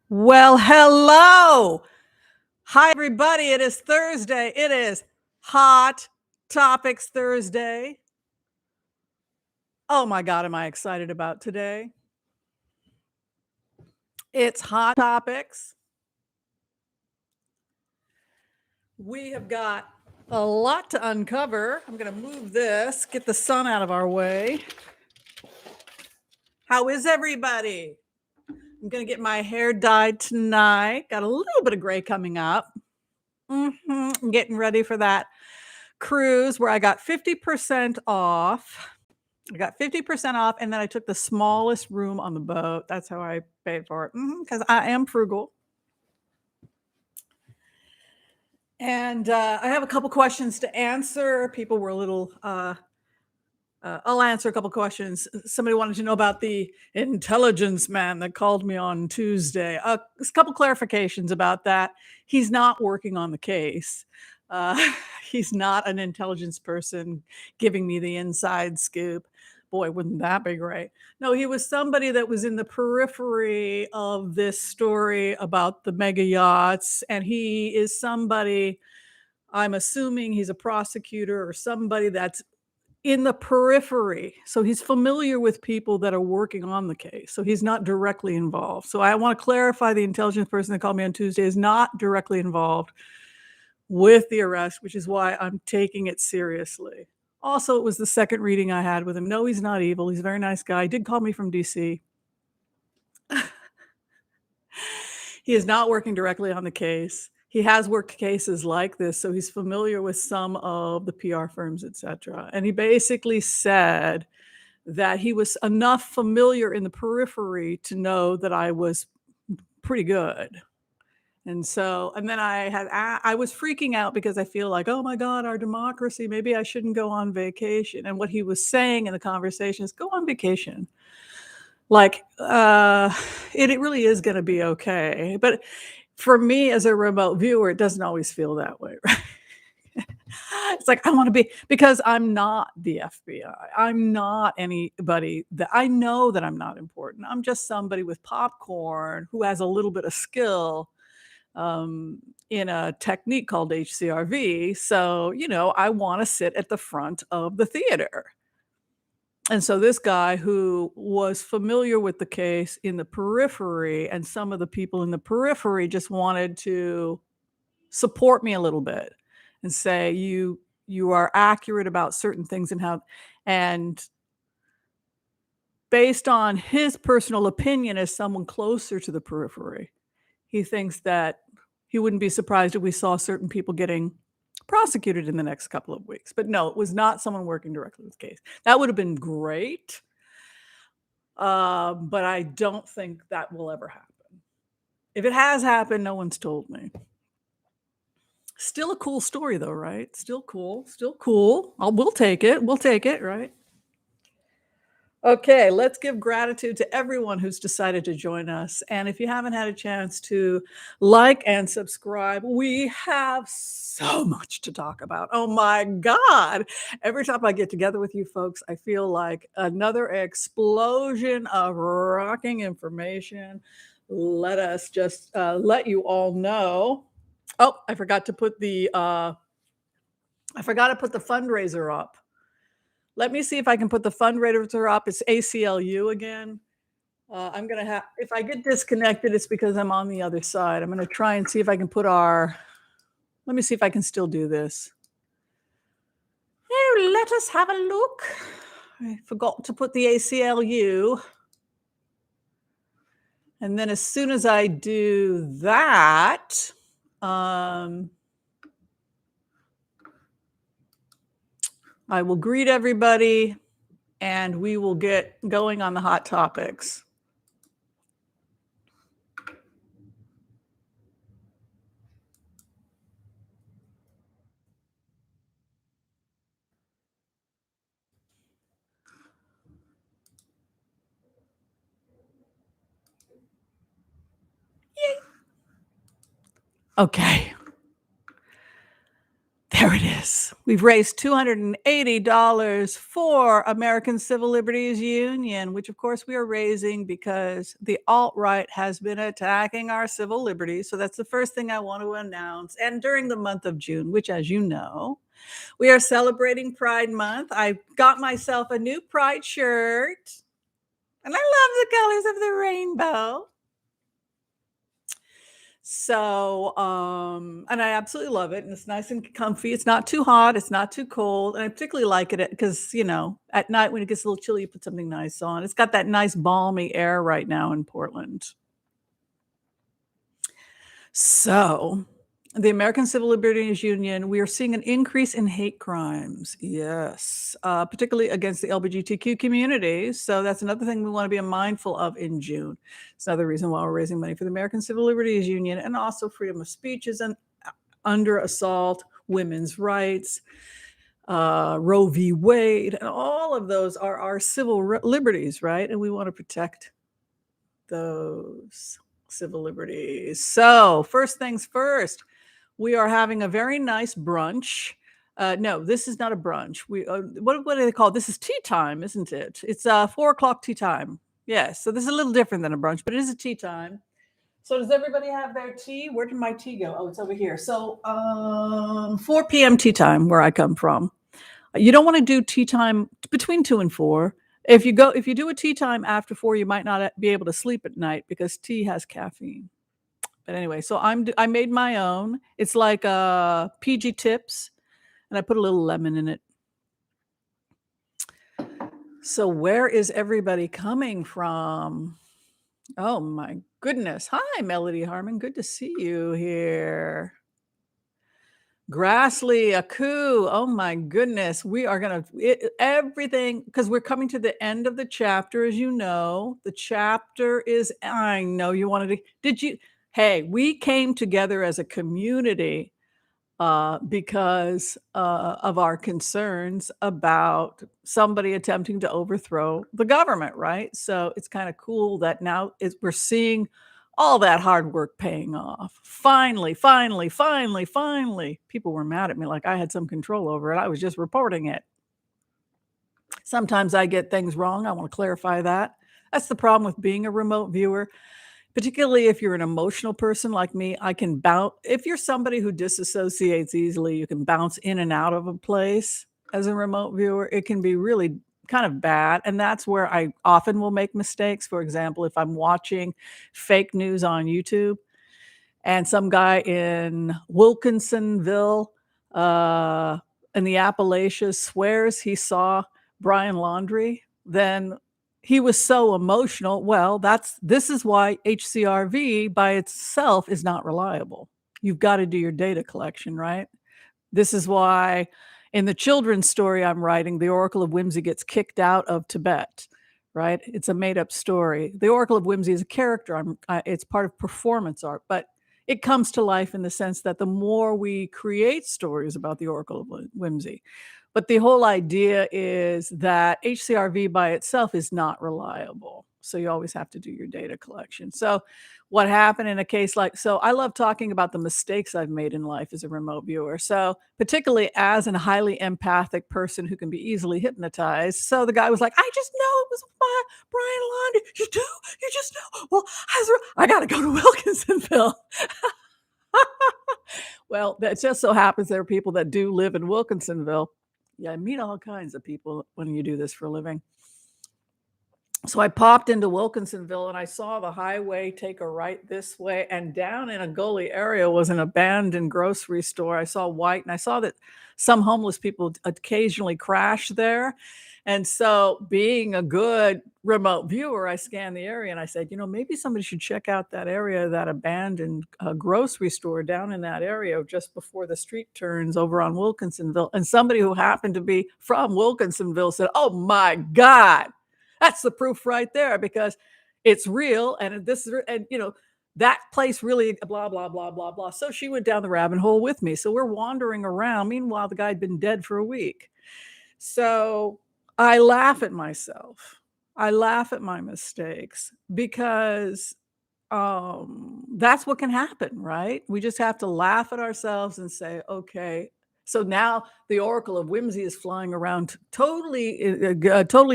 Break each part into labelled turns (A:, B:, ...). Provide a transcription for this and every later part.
A: Well, hello. Hi, everybody. It is Thursday. It is Hot Topics Thursday. Oh my God, am I excited about today? It's Hot Topics. We have got a lot to uncover. I'm going to move this, get the sun out of our way. How is everybody? I'm going to get my hair dyed tonight. Got a little bit of gray coming up. I'm getting ready for that cruise where I got 50% off. I got 50% off, and then I took the smallest room on the boat. That's how I paid for it, because I am frugal. And I have a couple questions to answer. People were a little. I'll answer a couple questions. Somebody wanted to know about the intelligence man that called me on Tuesday. A couple clarifications about that. He's not working on the case. Uh, he's not an intelligence person giving me the inside scoop. Boy, wouldn't that be great? No, he was somebody that was in the periphery of this story about the mega yachts. And he is somebody, I'm assuming he's a prosecutor or somebody that's in the periphery. So he's familiar with people that are working on the case. So he's not directly involved. So I want to clarify the intelligence person that called me on Tuesday is not directly involved with the arrest, which is why I'm taking it seriously. Also, it was the second reading I had with him. No, he's not evil. He's a very nice guy. He did call me from DC. He is not working directly on the case. He has worked cases like this, so he's familiar with some of the PR firms, etc. And he basically said that he was enough familiar in the periphery to know that I was pretty good. And so, and then I was freaking out because I feel like, oh my God, our democracy, maybe I shouldn't go on vacation. And what he was saying in the conversation is go on vacation. Like, it really is going to be okay. But for me as a remote viewer, it doesn't always feel that way, right? It's like I want to be, because I'm not the FBI. I'm not anybody that I know that I'm not important. I'm just somebody with popcorn who has a little bit of skill in a technique called HCRV. So, I want to sit at the front of the theater. And so this guy who was familiar with the case in the periphery, and some of the people in the periphery just wanted to support me a little bit and say, you are accurate about certain things and based on his personal opinion as someone closer to the periphery, he thinks that he wouldn't be surprised if we saw certain people getting prosecuted in the next couple of weeks. But no, it was not someone working directly with the case. That would have been great. But I don't think that will ever happen. If it has happened, no one's told me. Still a cool story though, right? Still cool. Still cool. We'll take it. We'll take it, right? Okay, let's give gratitude to everyone who's decided to join us. And if you haven't had a chance to like and subscribe, we have so much to talk about. Oh my God. Every time I get together with you folks, I feel like another explosion of rocking information. Let us just let you all know. Oh, I forgot to put the fundraiser up. Let me see if I can put the fundraiser up. It's ACLU again. I'm going to have, if I get disconnected, it's because I'm on the other side. I'm going to try and see if I can put let me see if I can still do this. Oh, let us have a look. I forgot to put the ACLU. And then as soon as I do that, I will greet everybody and we will get going on the hot topics. Yay. Okay. There it is. We've raised $280 for American Civil Liberties Union, which of course we are raising because the alt-right has been attacking our civil liberties. So that's the first thing I want to announce. And during the month of June, which as you know, we are celebrating Pride Month. I got myself a new Pride shirt and I love the colors of the rainbow. So, and I absolutely love it, and it's nice and comfy. It's not too hot, it's not too cold, and I particularly like it because, you know, at night when it gets a little chilly, you put something nice on. It's got that nice balmy air right now in Portland. So, the American Civil Liberties Union, we are seeing an increase in hate crimes. Yes, particularly against the LGBTQ community. So that's another thing we want to be mindful of in June. It's another reason why we're raising money for the American Civil Liberties Union, and also freedom of speech is under assault, women's rights, Roe v. Wade, and all of those are our civil liberties, right? And we want to protect those civil liberties. So, first things first, we are having a very nice brunch. No, this is not a brunch. What do they call it? This is tea time, isn't it? It's 4 o'clock tea time. Yes. So this is a little different than a brunch, but it is a tea time. So does everybody have their tea? Where did my tea go? Oh, it's over here. So 4 p.m. tea time where I come from. You don't want to do tea time between 2 and 4. If you do a tea time after 4, you might not be able to sleep at night because tea has caffeine. But anyway, so I made my own. It's like PG Tips, and I put a little lemon in it. So where is everybody coming from? Oh my goodness. Hi, Melody Harmon. Good to see you here. Grassley, Aku. Oh my goodness. We are going to everything because we're coming to the end of the chapter, as you know. The chapter is, I know you wanted to, hey, we came together as a community because of our concerns about somebody attempting to overthrow the government, right? So it's kind of cool that now we're seeing all that hard work paying off. Finally, finally, finally, finally. People were mad at me like I had some control over it. I was just reporting it. Sometimes I get things wrong. I want to clarify that. That's the problem with being a remote viewer. Particularly if you're an emotional person like me, I can bounce. If you're somebody who disassociates easily, you can bounce in and out of a place as a remote viewer. It can be really kind of bad. And that's where I often will make mistakes. For example, if I'm watching fake news on YouTube and some guy in Wilkinsonville in the Appalachians swears he saw Brian Laundrie, then he was so emotional. Well, this is why HCRV by itself is not reliable. You've got to do your data collection, right? This is why in the children's story I'm writing, the Oracle of Whimsy gets kicked out of Tibet, right? It's a made-up story. The Oracle of Whimsy is a character. It's part of performance art, but it comes to life in the sense that the more we create stories about the Oracle of Whimsy, but the whole idea is that HCRV by itself is not reliable. So you always have to do your data collection. So what happened in a case so I love talking about the mistakes I've made in life as a remote viewer. So particularly as a highly empathic person who can be easily hypnotized. So the guy was like, I just know it was Brian Laundrie. You do? You just know? Well, I got to go to Wilkinsonville. Well, that just so happens there are people that do live in Wilkinsonville. Yeah, I meet all kinds of people when you do this for a living. So I popped into Wilkinsonville and I saw the highway take a right this way, and down in a gully area was an abandoned grocery store. I saw white, and I saw that some homeless people occasionally crash there. And so being a good remote viewer, I scanned the area and I said, maybe somebody should check out that area, that abandoned grocery store down in that area just before the street turns over on Wilkinsonville. And somebody who happened to be from Wilkinsonville said, oh my God, that's the proof right there, because it's real. And that place really blah, blah, blah, blah, blah. So she went down the rabbit hole with me. So we're wandering around. Meanwhile, the guy had been dead for a week. So I laugh at myself. I laugh at my mistakes because that's what can happen, right? We just have to laugh at ourselves and say, okay, So now the oracle of whimsy is flying around totally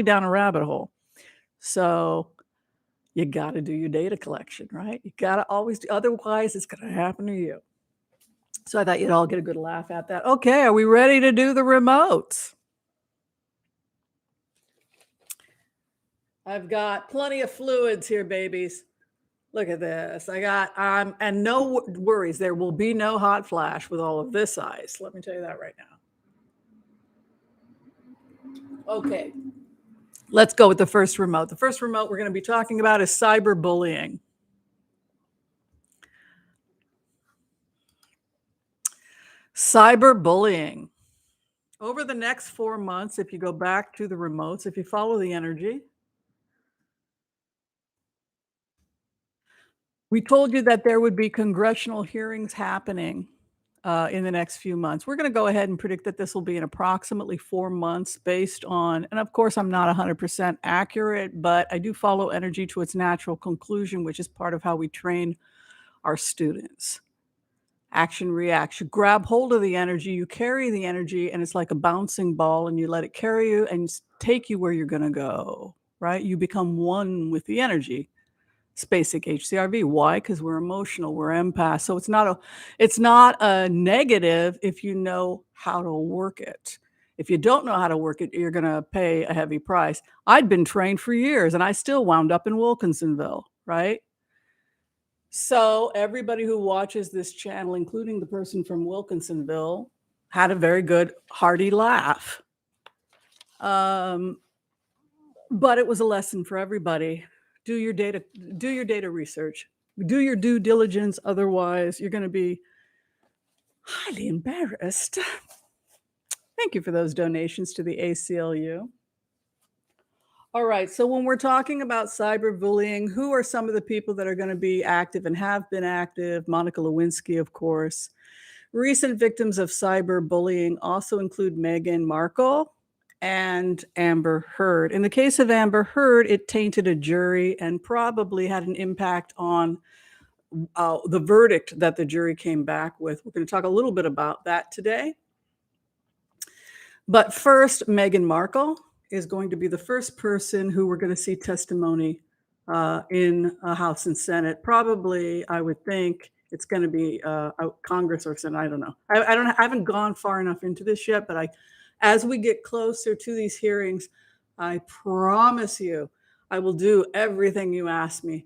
A: down a rabbit hole. So you got to do your data collection, right? You got to always do, otherwise it's going to happen to you. So I thought you'd all get a good laugh at that. Okay, are we ready to do the remotes? I've got plenty of fluids here, babies. Look at this. I got, and no worries, there will be no hot flash with all of this ice. Let me tell you that right now. Okay, let's go with the first remote. The first remote we're going to be talking about is cyberbullying. Cyberbullying. Over the next 4 months, if you go back to the remotes, if you follow the energy, we told you that there would be congressional hearings happening in the next few months. We're going to go ahead and predict that this will be in approximately 4 months based on, and of course, I'm not 100% accurate, but I do follow energy to its natural conclusion, which is part of how we train our students. Action, reaction. Grab hold of the energy, you carry the energy, and it's like a bouncing ball, and you let it carry you and take you where you're going to go, right? You become one with the energy. It's basic HCRV. Why? Because we're emotional, we're empaths. So it's not a negative if you know how to work it. If you don't know how to work it, you're going to pay a heavy price. I'd been trained for years, and I still wound up in Wilkinsonville, right? So everybody who watches this channel, including the person from Wilkinsonville, had a very good hearty laugh. But it was a lesson for everybody. Do your data research, do your due diligence. Otherwise, you're going to be highly embarrassed. Thank you for those donations to the ACLU. All right, so when we're talking about cyberbullying, who are some of the people that are going to be active and have been active? Monica Lewinsky, of course. Recent victims of cyberbullying also include Meghan Markle and Amber Heard. In the case of Amber Heard, it tainted a jury and probably had an impact on the verdict that the jury came back with. We're going to talk a little bit about that today. But first, Meghan Markle is going to be the first person who we're going to see testimony in House and Senate. Probably, I would think it's going to be Congress or Senate. I don't know. I haven't gone far enough into this yet, but as we get closer to these hearings, I promise you, I will do everything you ask me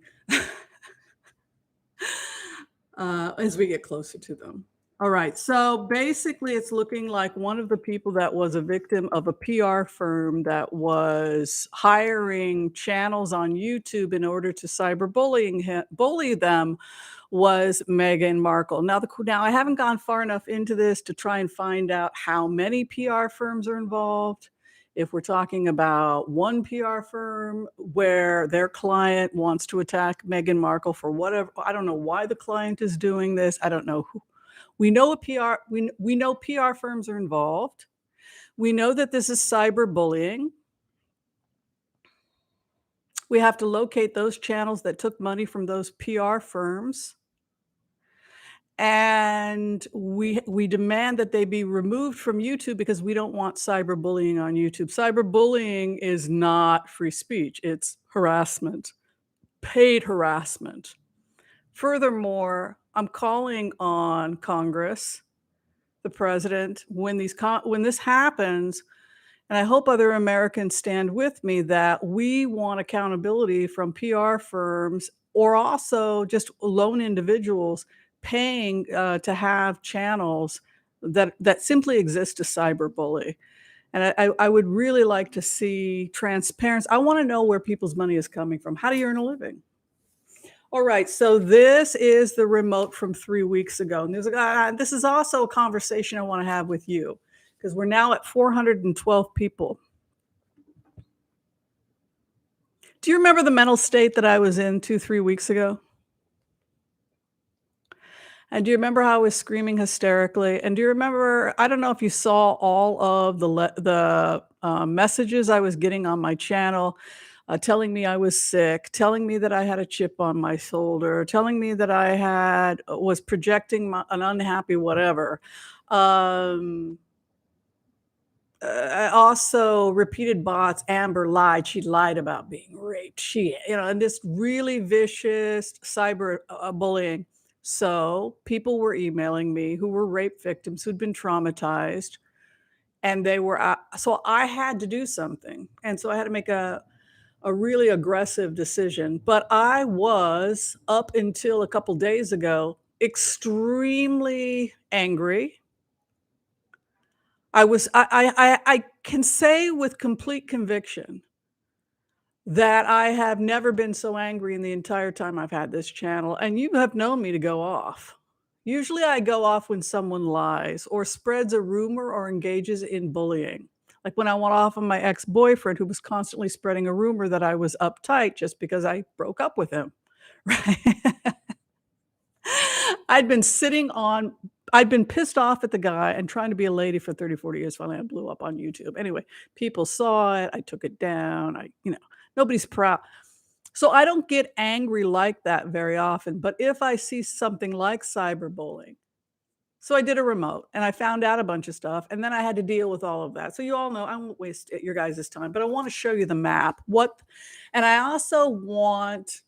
A: as we get closer to them. All right, so basically it's looking like one of the people that was a victim of a PR firm that was hiring channels on YouTube in order to bully them was Meghan Markle. Now I haven't gone far enough into this to try and find out how many PR firms are involved. If we're talking about one PR firm where their client wants to attack Meghan Markle for whatever, I don't know why the client is doing this. I don't know who. We know we know PR firms are involved. We know that this is cyberbullying. We have to locate those channels that took money from those PR firms. And we demand that they be removed from YouTube because we don't want cyberbullying on YouTube. Cyberbullying is not free speech. It's harassment, paid harassment. Furthermore, I'm calling on Congress, the president, when this happens, and I hope other Americans stand with me, that we want accountability from PR firms or also just lone individuals paying to have channels that simply exist to cyberbully. And I would really like to see transparency. I want to know where people's money is coming from. How do you earn a living? All right, so this is the remote from 3 weeks ago. And this is also a conversation I want to have with you because we're now at 412 people. Do you remember the mental state that I was in 2-3 weeks ago? And do you remember how I was screaming hysterically? And do you remember, I don't know if you saw all of the messages I was getting on my channel, telling me I was sick, telling me that I had a chip on my shoulder, telling me that I was projecting an unhappy whatever. Um, also repeated bots. Amber lied. She lied about being raped. And this really vicious cyber bullying. So people were emailing me who were rape victims who'd been traumatized, and they were. So I had to do something, and so I had to make a really aggressive decision. But I was, up until a couple days ago, extremely angry. I can say with complete conviction that I have never been so angry in the entire time I've had this channel, and you have known me to go off. Usually I go off when someone lies or spreads a rumor or engages in bullying. Like when I went off on my ex-boyfriend who was constantly spreading a rumor that I was uptight just because I broke up with him, right? I'd been sitting on I'd been pissed off at the guy and trying to be a lady for 30, 40 years. Finally, I blew up on YouTube. Anyway, people saw it. I took it down. Nobody's proud. So I don't get angry like that very often. But if I see something like cyberbullying, so I did a remote and I found out a bunch of stuff, and then I had to deal with all of that. So you all know I won't waste your guys' time, but I want to show you the map. And I also want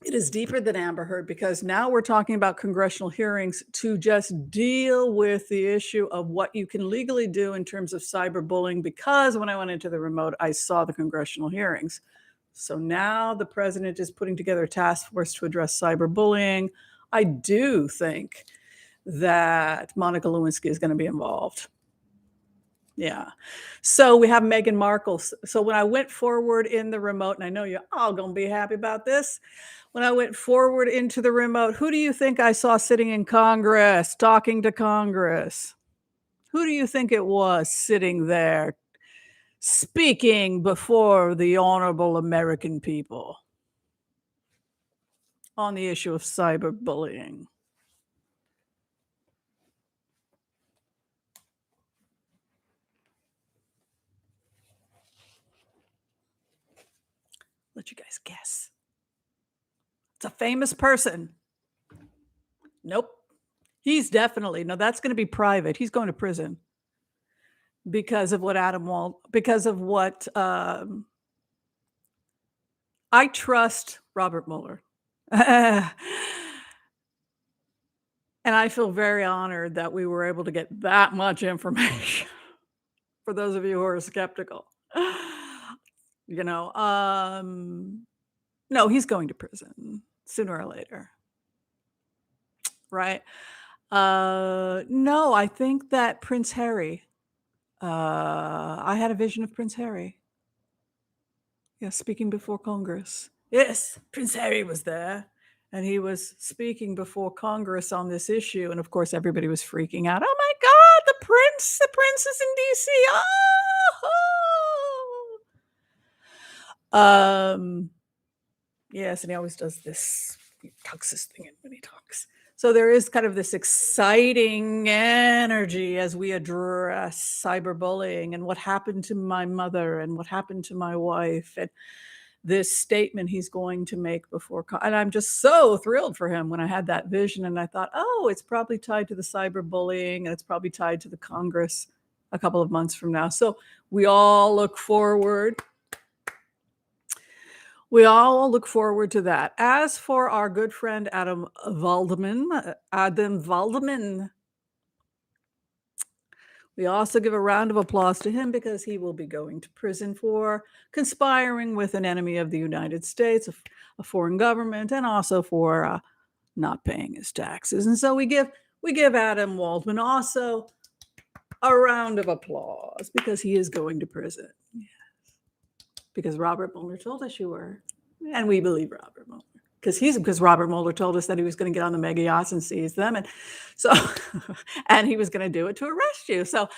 A: it is deeper than Amber Heard, because now we're talking about congressional hearings to just deal with the issue of what you can legally do in terms of cyberbullying. Because when I went into the remote, I saw the congressional hearings. So now the president is putting together a task force to address cyberbullying. I do think that Monica Lewinsky is going to be involved. Yeah. So we have Meghan Markle. So when I went forward in the remote, and I know you're all going to be happy about this. When I went forward into the remote, who do you think I saw sitting in Congress, talking to Congress? Who do you think it was sitting there, speaking before the honorable American people on the issue of cyberbullying? Let you guys guess. It's a famous person. Nope. He's definitely, no, that's going to be private. He's going to prison because of what because of what, I trust Robert Mueller. And I feel very honored that we were able to get that much information for those of you who are skeptical. You know, no, he's going to prison sooner or later. Right? No, I think that Prince Harry, I had a vision of Prince Harry. Yes, speaking before Congress. Yes, Prince Harry was there, and he was speaking before Congress on this issue, and of course everybody was freaking out. Oh my God, the prince is in DC. Oh! Yes, and he always does this. He tucks his thing in when he talks. So there is kind of this exciting energy as we address cyberbullying and what happened to my mother and what happened to my wife, and this statement he's going to make before. And I'm just so thrilled for him when I had that vision. And I thought, oh, it's probably tied to the cyberbullying, and it's probably tied to the Congress a couple of months from now. So we all look forward. We all look forward to that. As for our good friend Adam Waldman, we also give a round of applause to him because he will be going to prison for conspiring with an enemy of the United States, a foreign government, and also for not paying his taxes. And so we give Adam Waldman also a round of applause because he is going to prison. Yes. Because Robert Mueller told us you were. And we believe Robert Mueller. Because Robert Mueller told us that he was going to get on the mega yachts and seize them. And so, and he was going to do it to arrest you. So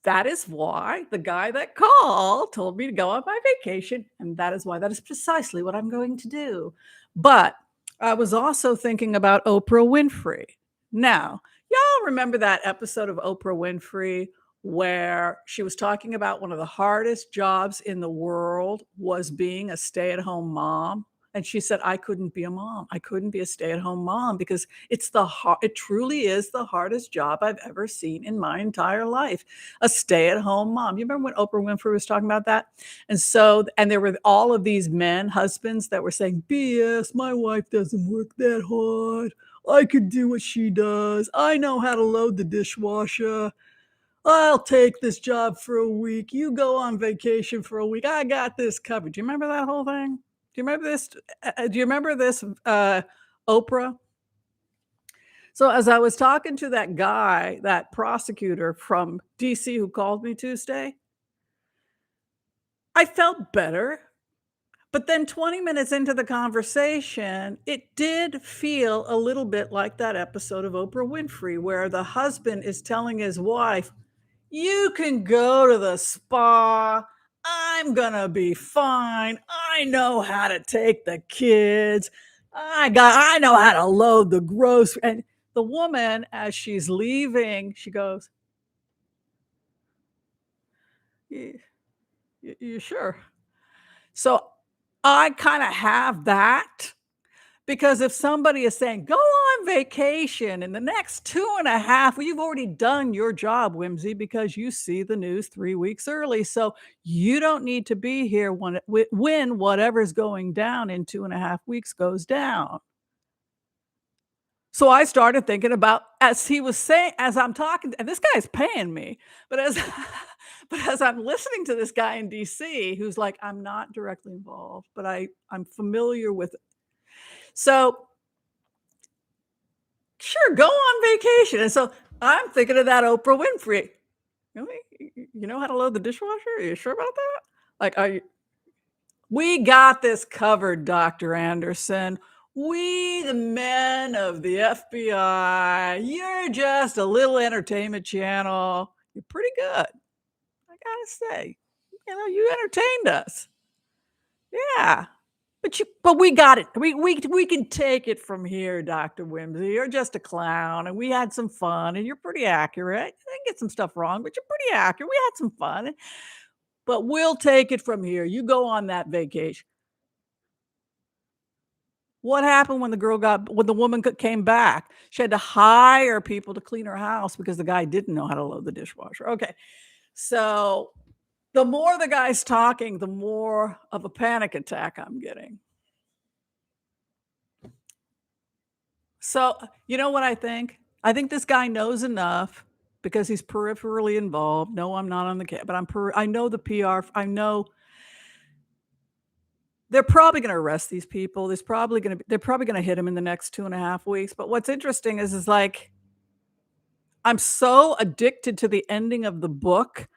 A: that is why the guy that called told me to go on my vacation. And that is precisely what I'm going to do. But I was also thinking about Oprah Winfrey. Now, y'all remember that episode of Oprah Winfrey where she was talking about one of the hardest jobs in the world was being a stay-at-home mom? And she said, "I couldn't be a mom. I couldn't be a stay-at-home mom because it truly is the hardest job I've ever seen in my entire life, a stay-at-home mom." You remember when Oprah Winfrey was talking about that? And there were all of these men, husbands that were saying, "BS, my wife doesn't work that hard. I could do what she does. I know how to load the dishwasher. I'll take this job for a week. You go on vacation for a week. I got this covered." Do you remember that whole thing? Do you remember this? Do you remember this, Oprah? So as I was talking to that guy, that prosecutor from DC who called me Tuesday, I felt better. But then 20 minutes into the conversation, it did feel a little bit like that episode of Oprah Winfrey where the husband is telling his wife, "You can go to the spa. I'm gonna be fine. I know how to take the kids. I know how to load the grocery." And the woman, as she's leaving, she goes, "You, you sure?" So I kind of have that. Because if somebody is saying, "Go on vacation in the next 2.5," well, you've already done your job, Whimsy, because you see the news 3 weeks early. So you don't need to be here when whatever's going down in 2.5 weeks goes down. So I started thinking about as he was saying, as I'm talking, and this guy's paying me, but as but as I'm listening to this guy in DC who's like, "I'm not directly involved, but I'm familiar with it." So sure, go on vacation. And so I'm thinking of that Oprah Winfrey. Really? You know how to load the dishwasher? Are you sure about that? Like, we got this covered, Dr. Anderson. We, the men of the FBI, you're just a little entertainment channel. You're pretty good. I gotta say, you entertained us. Yeah. But we got it. We can take it from here, Dr. Whimsy. You're just a clown, and we had some fun, and you're pretty accurate. I didn't get some stuff wrong, but you're pretty accurate. We had some fun, but we'll take it from here. You go on that vacation. What happened when the woman came back? She had to hire people to clean her house because the guy didn't know how to load the dishwasher. Okay, so the more the guy's talking, the more of a panic attack I'm getting. So, you know what I think? I think this guy knows enough because he's peripherally involved. No, I'm not on the but I know the PR. I know they're probably going to arrest these people. They're probably going to hit him in the next 2.5 weeks. But what's interesting is like I'm so addicted to the ending of the book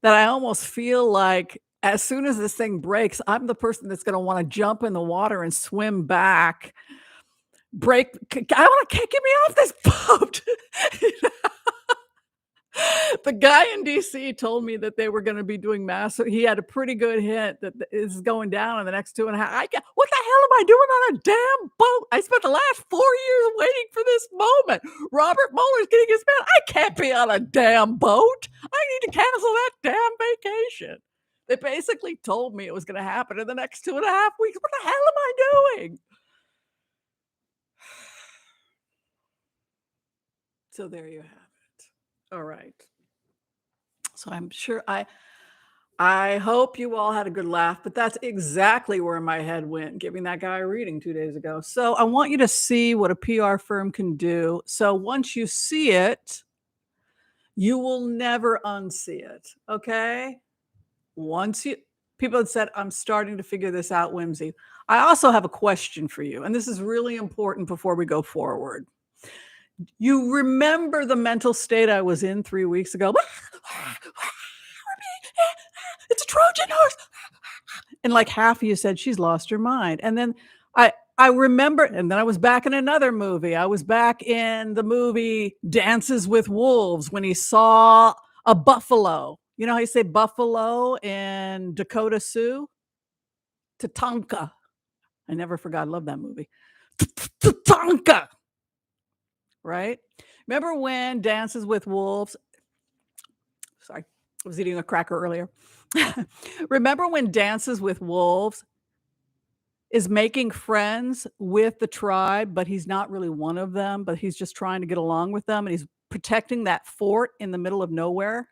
A: that I almost feel like as soon as this thing breaks, I'm the person that's going to want to jump in the water and swim back. I want to get me off this boat. The guy in DC told me that they were gonna be doing he had a pretty good hint that this is going down in the next 2.5. What the hell am I doing on a damn boat? I spent the last 4 years waiting for this moment. Robert Mueller's getting his man. I can't be on a damn boat. I need to cancel that damn vacation. They basically told me it was gonna happen in the next 2.5 weeks. What the hell am I doing? So there you have it. All right. So I'm sure I hope you all had a good laugh, but that's exactly where my head went giving that guy a reading 2 days ago. So I want you to see what a PR firm can do. So once you see it, you will never unsee it. Okay? Once you People had said, "I'm starting to figure this out, Whimsy." I also have a question for you, and this is really important before we go forward. You remember the mental state I was in 3 weeks ago? It's a Trojan horse. And like half of you said she's lost her mind. And then I remember, and then I was back in another movie. I was back in the movie Dances with Wolves when he saw a buffalo. You know how you say buffalo in Dakota Sioux? Tatanka. I never forgot. I love that movie. Tatanka. Right? Remember when Dances with Wolves? Sorry, I was eating a cracker earlier. Remember when Dances with Wolves is making friends with the tribe, but he's not really one of them, but he's just trying to get along with them, and he's protecting that fort in the middle of nowhere.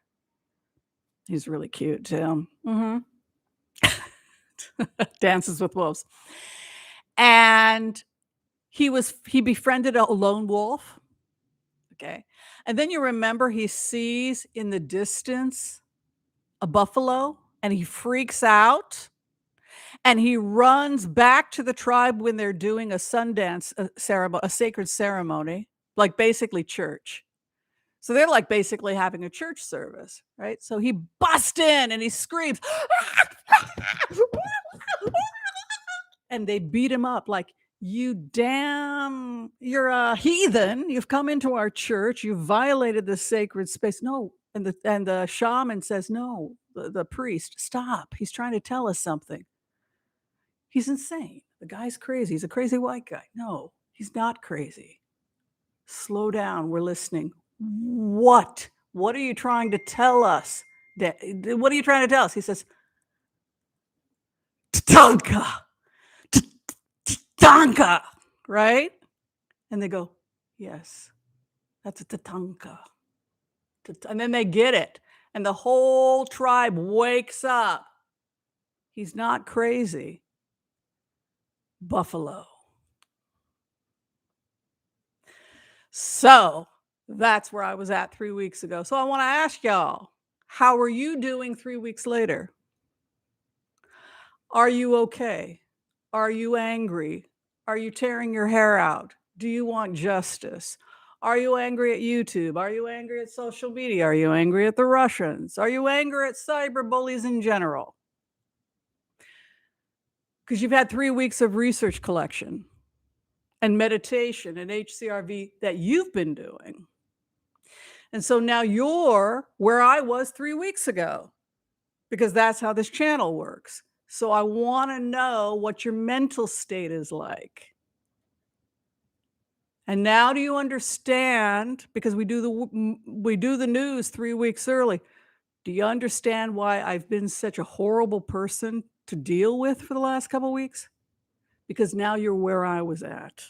A: He's really cute too. Dances with wolves. And he befriended a lone wolf. Okay. And then you remember he sees in the distance a buffalo and he freaks out and he runs back to the tribe when they're doing a Sundance ceremony, a sacred ceremony, like basically church. So they're like basically having a church service, right? So he busts in and he screams, and they beat him up like, you're a heathen. You've come into our church. You've violated the sacred space. No. And the shaman says, no, the priest, stop. He's trying to tell us something. He's insane. The guy's crazy. He's a crazy white guy. No, he's not crazy. Slow down. We're listening. What? What are you trying to tell us? What are you trying to tell us? He says, Tatanka. Tatanka. Right? And they go, yes, that's a Tatanka. And then they get it. And the whole tribe wakes up. He's not crazy. Buffalo. So that's where I was at 3 weeks ago. So I want to ask y'all, how are you doing 3 weeks later? Are you okay? Are you angry? Are you tearing your hair out? Do you want justice? Are you angry at YouTube? Are you angry at social media? Are you angry at the Russians? Are you angry at cyberbullies in general? Because you've had 3 weeks of research collection and meditation and HCRV that you've been doing. And so now you're where I was 3 weeks ago, because that's how this channel works. So I want to know what your mental state is like. And now do you understand, because we do the news 3 weeks early, do you understand why I've been such a horrible person to deal with for the last couple of weeks? Because now you're where I was at.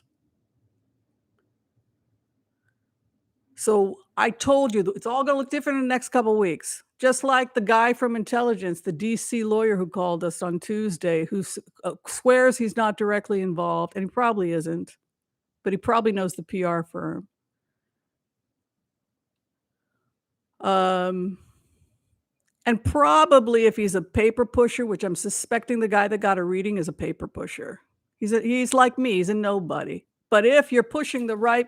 A: So I told you it's all going to look different in the next couple of weeks. Just like the guy from intelligence, the DC lawyer who called us on Tuesday, who swears he's not directly involved, and he probably isn't, but he probably knows the PR firm. And probably if he's a paper pusher, which I'm suspecting the guy that got a reading is a paper pusher. He's like me, he's a nobody. But if you're pushing the right,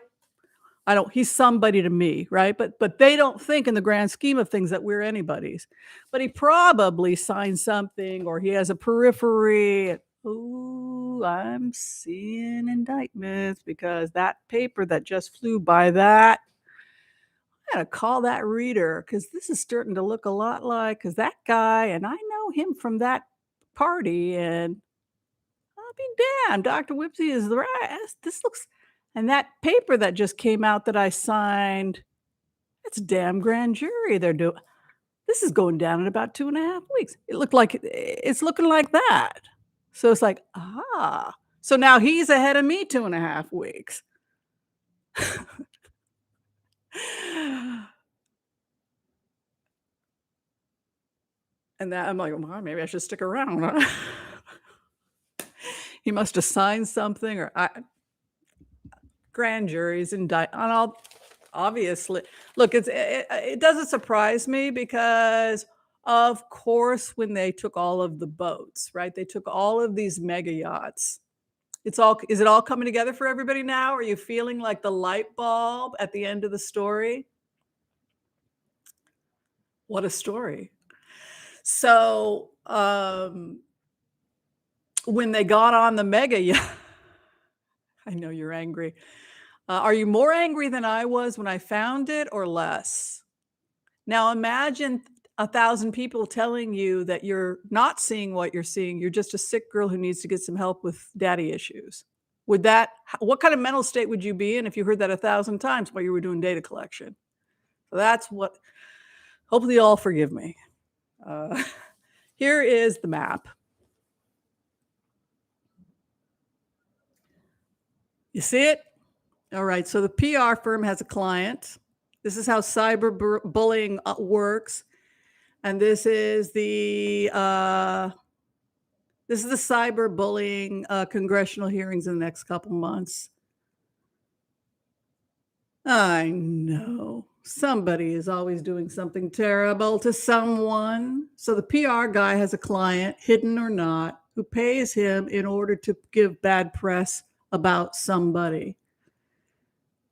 A: he's somebody to me, right? But they don't think in the grand scheme of things that we're anybody's. But he probably signed something, or he has a periphery. Ooh, I'm seeing indictments because that paper that just flew by that, I gotta call that reader, because this is starting to look a lot like, because that guy, and I know him from that party, and I'll be damned, Dr. Whimsy is right. This looks, and that paper that just came out that I signed, it's a damn grand jury they're doing. This is going down in about 2.5 weeks. It's looking like that. So it's like, so now he's ahead of me 2.5 weeks. And that I'm like, well, maybe I should stick around. Huh? He must have signed something, or grand juries indict on all. Obviously, look, it doesn't surprise me, because of course when they took all of the boats, right? They took all of these mega yachts. Is it all coming together for everybody now? Are you feeling like the light bulb at the end of the story? What a story. So when they got on the mega yacht, I know you're angry. Are you more angry than I was when I found it, or less? Now imagine 1,000 people telling you that you're not seeing what you're seeing. You're just a sick girl who needs to get some help with daddy issues. What kind of mental state would you be in if you heard that 1,000 times while you were doing data collection? So that's what, hopefully you all forgive me. Here is the map. You see it? All right. So the PR firm has a client. This is how cyberbullying works. And this is the cyberbullying congressional hearings in the next couple months. I know. Somebody is always doing something terrible to someone. So the PR guy has a client, hidden or not, who pays him in order to give bad press about somebody.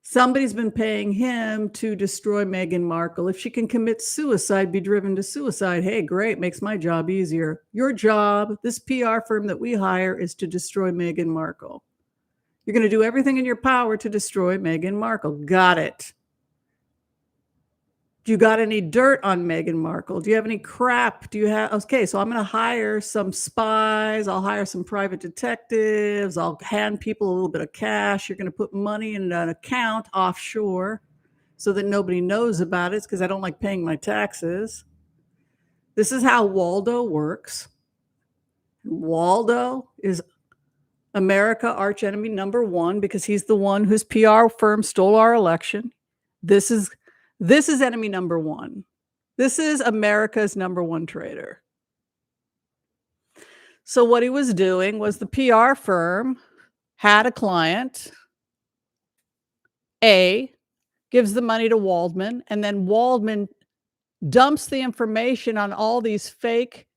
A: Somebody's been paying him to destroy Meghan Markle. If she can commit suicide, be driven to suicide, hey, great, makes my job easier. Your job, this PR firm that we hire, is to destroy Meghan Markle. You're going to do everything in your power to destroy Meghan Markle. Got it. Do you got any dirt on Meghan Markle? Do you have any crap? Do you have, okay, so I'm going to hire some spies. I'll hire some private detectives. I'll hand people a little bit of cash. You're going to put money in an account offshore so that nobody knows about it because I don't like paying my taxes. This is how Waldo works. Waldo is America archenemy number one because he's the one whose PR firm stole our election. This is enemy number one. This is America's number one traitor. So what he was doing was the PR firm had a client, A, gives the money to Waldman, and then Waldman dumps the information on all these fake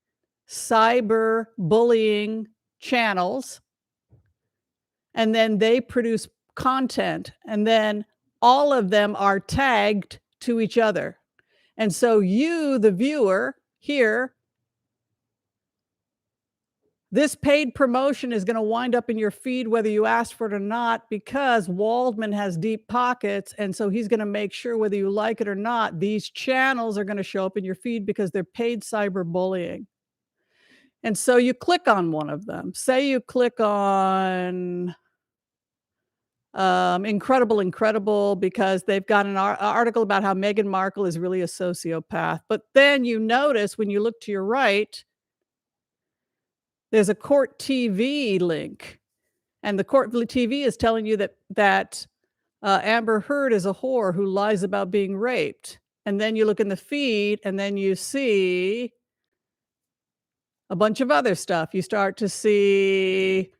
A: cyber bullying channels, and then they produce content, and then all of them are tagged to each other. And so you, the viewer, here, this paid promotion is going to wind up in your feed whether you asked for it or not, because Waldman has deep pockets. And so he's going to make sure whether you like it or not, these channels are going to show up in your feed because they're paid cyberbullying. And so you click on one of them. Say you click on Incredible, because they've got an article about how Meghan Markle is really a sociopath. But then you notice when you look to your right, there's a Court TV link, and the Court TV is telling you that Amber Heard is a whore who lies about being raped. And then you look in the feed, and then you see a bunch of other stuff. You start to see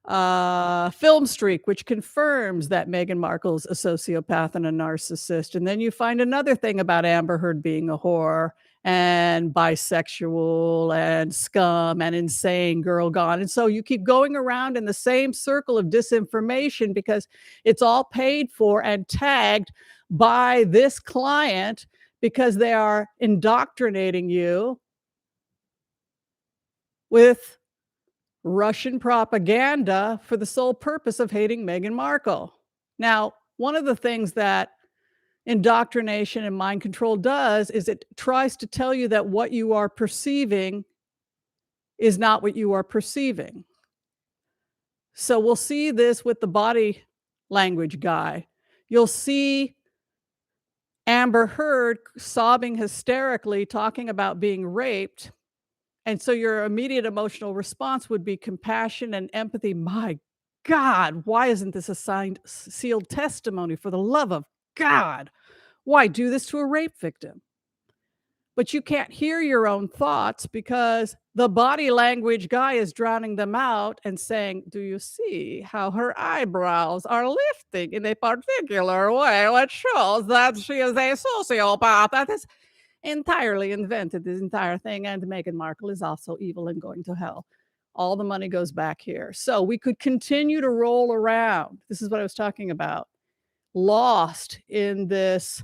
A: Film Streak, which confirms that Meghan Markle's a sociopath and a narcissist. And then you find another thing about Amber Heard being a whore and bisexual and scum and insane girl gone. And so you keep going around in the same circle of disinformation because it's all paid for and tagged by this client because they are indoctrinating you with Russian propaganda for the sole purpose of hating Meghan Markle. Now, one of the things that indoctrination and mind control does is it tries to tell you that what you are perceiving is not what you are perceiving. So we'll see this with the body language guy. You'll see Amber Heard sobbing hysterically, talking about being raped. And so your immediate emotional response would be compassion and empathy. My God, why isn't this a signed, sealed testimony? For the love of God, why do this to a rape victim? But you can't hear your own thoughts because the body language guy is drowning them out and saying, do you see how her eyebrows are lifting in a particular way, which shows that she is a sociopath? That is entirely invented, this entire thing, and Meghan Markle is also evil and going to hell. All the money goes back here. So we could continue to roll around. This is what I was talking about. Lost in this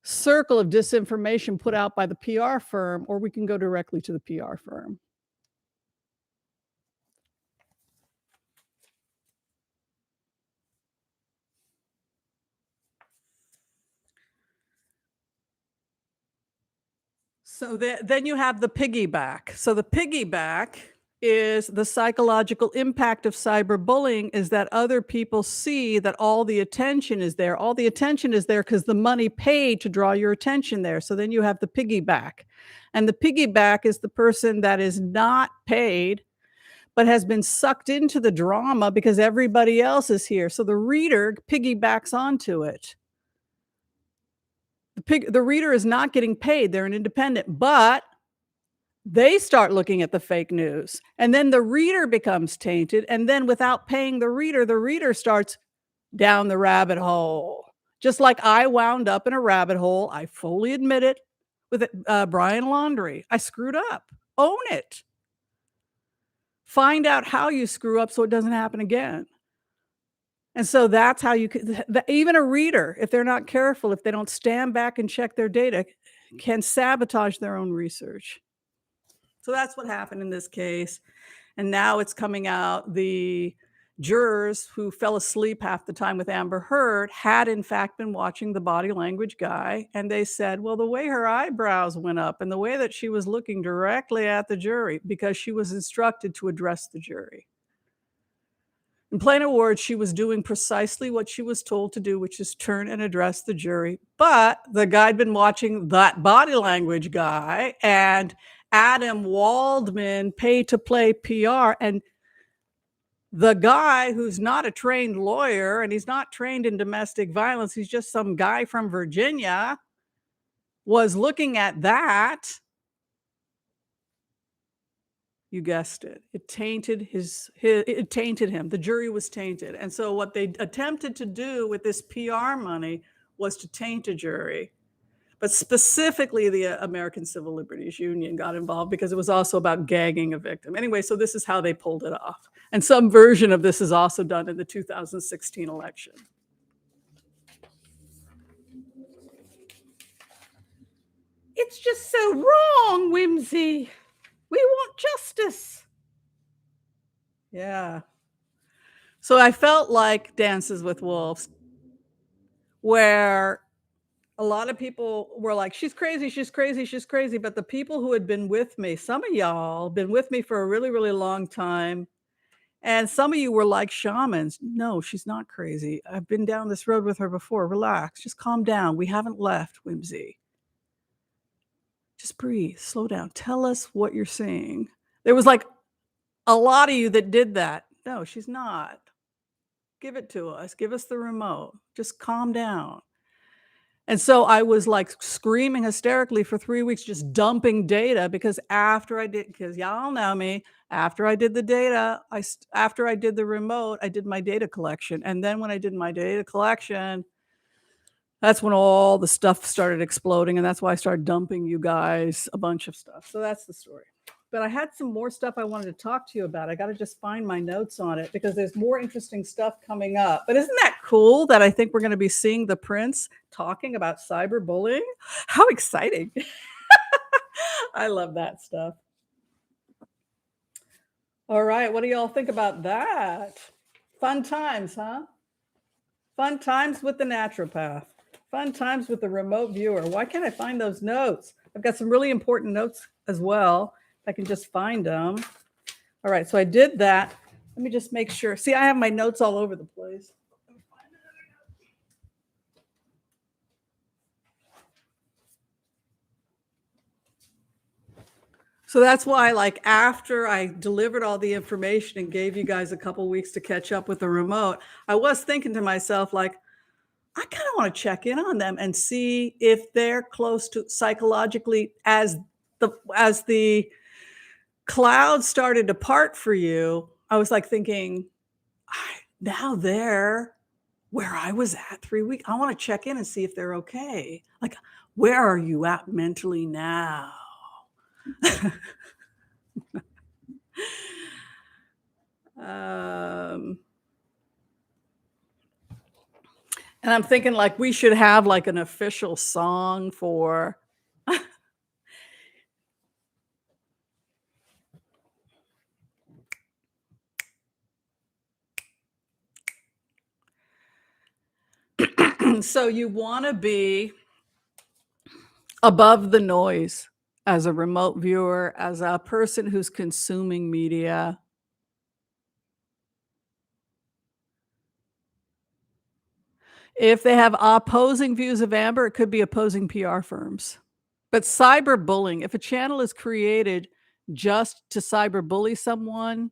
A: circle of disinformation put out by the PR firm, or we can go directly to the PR firm. So then you have the piggyback. So the piggyback is the psychological impact of cyberbullying is that other people see that all the attention is there. All the attention is there because the money paid to draw your attention there. So then you have the piggyback. And the piggyback is the person that is not paid, but has been sucked into the drama because everybody else is here. So the reader piggybacks onto it. The reader is not getting paid. They're an independent, but they start looking at the fake news. And then the reader becomes tainted. And then without paying the reader starts down the rabbit hole. Just like I wound up in a rabbit hole. I fully admit it with Brian Laundrie. I screwed up. Own it. Find out how you screw up so it doesn't happen again. And so that's how you can, even a reader, if they're not careful, if they don't stand back and check their data, can sabotage their own research. So that's what happened in this case. And now it's coming out. The jurors who fell asleep half the time with Amber Heard had in fact been watching the body language guy. And they said, well, the way her eyebrows went up and the way that she was looking directly at the jury, because she was instructed to address the jury. In plain words, she was doing precisely what she was told to do, which is turn and address the jury. But the guy had been watching that body language guy, and Adam Waldman paid to play PR. And the guy, who's not a trained lawyer and he's not trained in domestic violence, he's just some guy from Virginia, was looking at that. You guessed it. It tainted it tainted him. The jury was tainted. And so what they attempted to do with this PR money was to taint a jury. But specifically the American Civil Liberties Union got involved because it was also about gagging a victim. Anyway, so this is how they pulled it off. And some version of this is also done in the 2016 election. It's just so wrong, Whimsy. We want justice. Yeah. So I felt like Dances with Wolves, where a lot of people were like, she's crazy, she's crazy, she's crazy. But the people who had been with me, some of y'all been with me for a really, really long time. And some of you were like shamans. No, she's not crazy. I've been down this road with her before. Relax, just calm down. We haven't left, Whimsy. Just breathe, slow down. Tell us what you're seeing. There was like a lot of you that did that. No, she's not. Give it to us. Give us the remote. Just calm down. And so I was like screaming hysterically for 3 weeks, just dumping data, because because y'all know me, after I did the data, after I did the remote, I did my data collection. And then when I did my data collection, that's when all the stuff started exploding. And that's why I started dumping you guys a bunch of stuff. So that's the story. But I had some more stuff I wanted to talk to you about. I got to just find my notes on it because there's more interesting stuff coming up. But isn't that cool that I think we're going to be seeing the Prince talking about cyberbullying? How exciting. I love that stuff. All right. What do y'all think about that? Fun times, huh? Fun times with the naturopath. Fun times with the remote viewer. Why can't I find those notes? I've got some really important notes as well. If I can just find them. All right, so I did that. Let me just make sure. See, I have my notes all over the place. So that's why, like, after I delivered all the information and gave you guys a couple weeks to catch up with the remote, I was thinking to myself, like, I kind of want to check in on them and see if they're close to psychologically as the clouds started to part for you. I was like thinking, now they're where I was at 3 weeks. I want to check in and see if they're okay. Like, where are you at mentally now? And I'm thinking, like, we should have like an official song for so you want to be above the noise as a remote viewer, as a person who's consuming media. If they have opposing views of Amber, it could be opposing PR firms. But cyberbullying, if a channel is created just to cyberbully someone,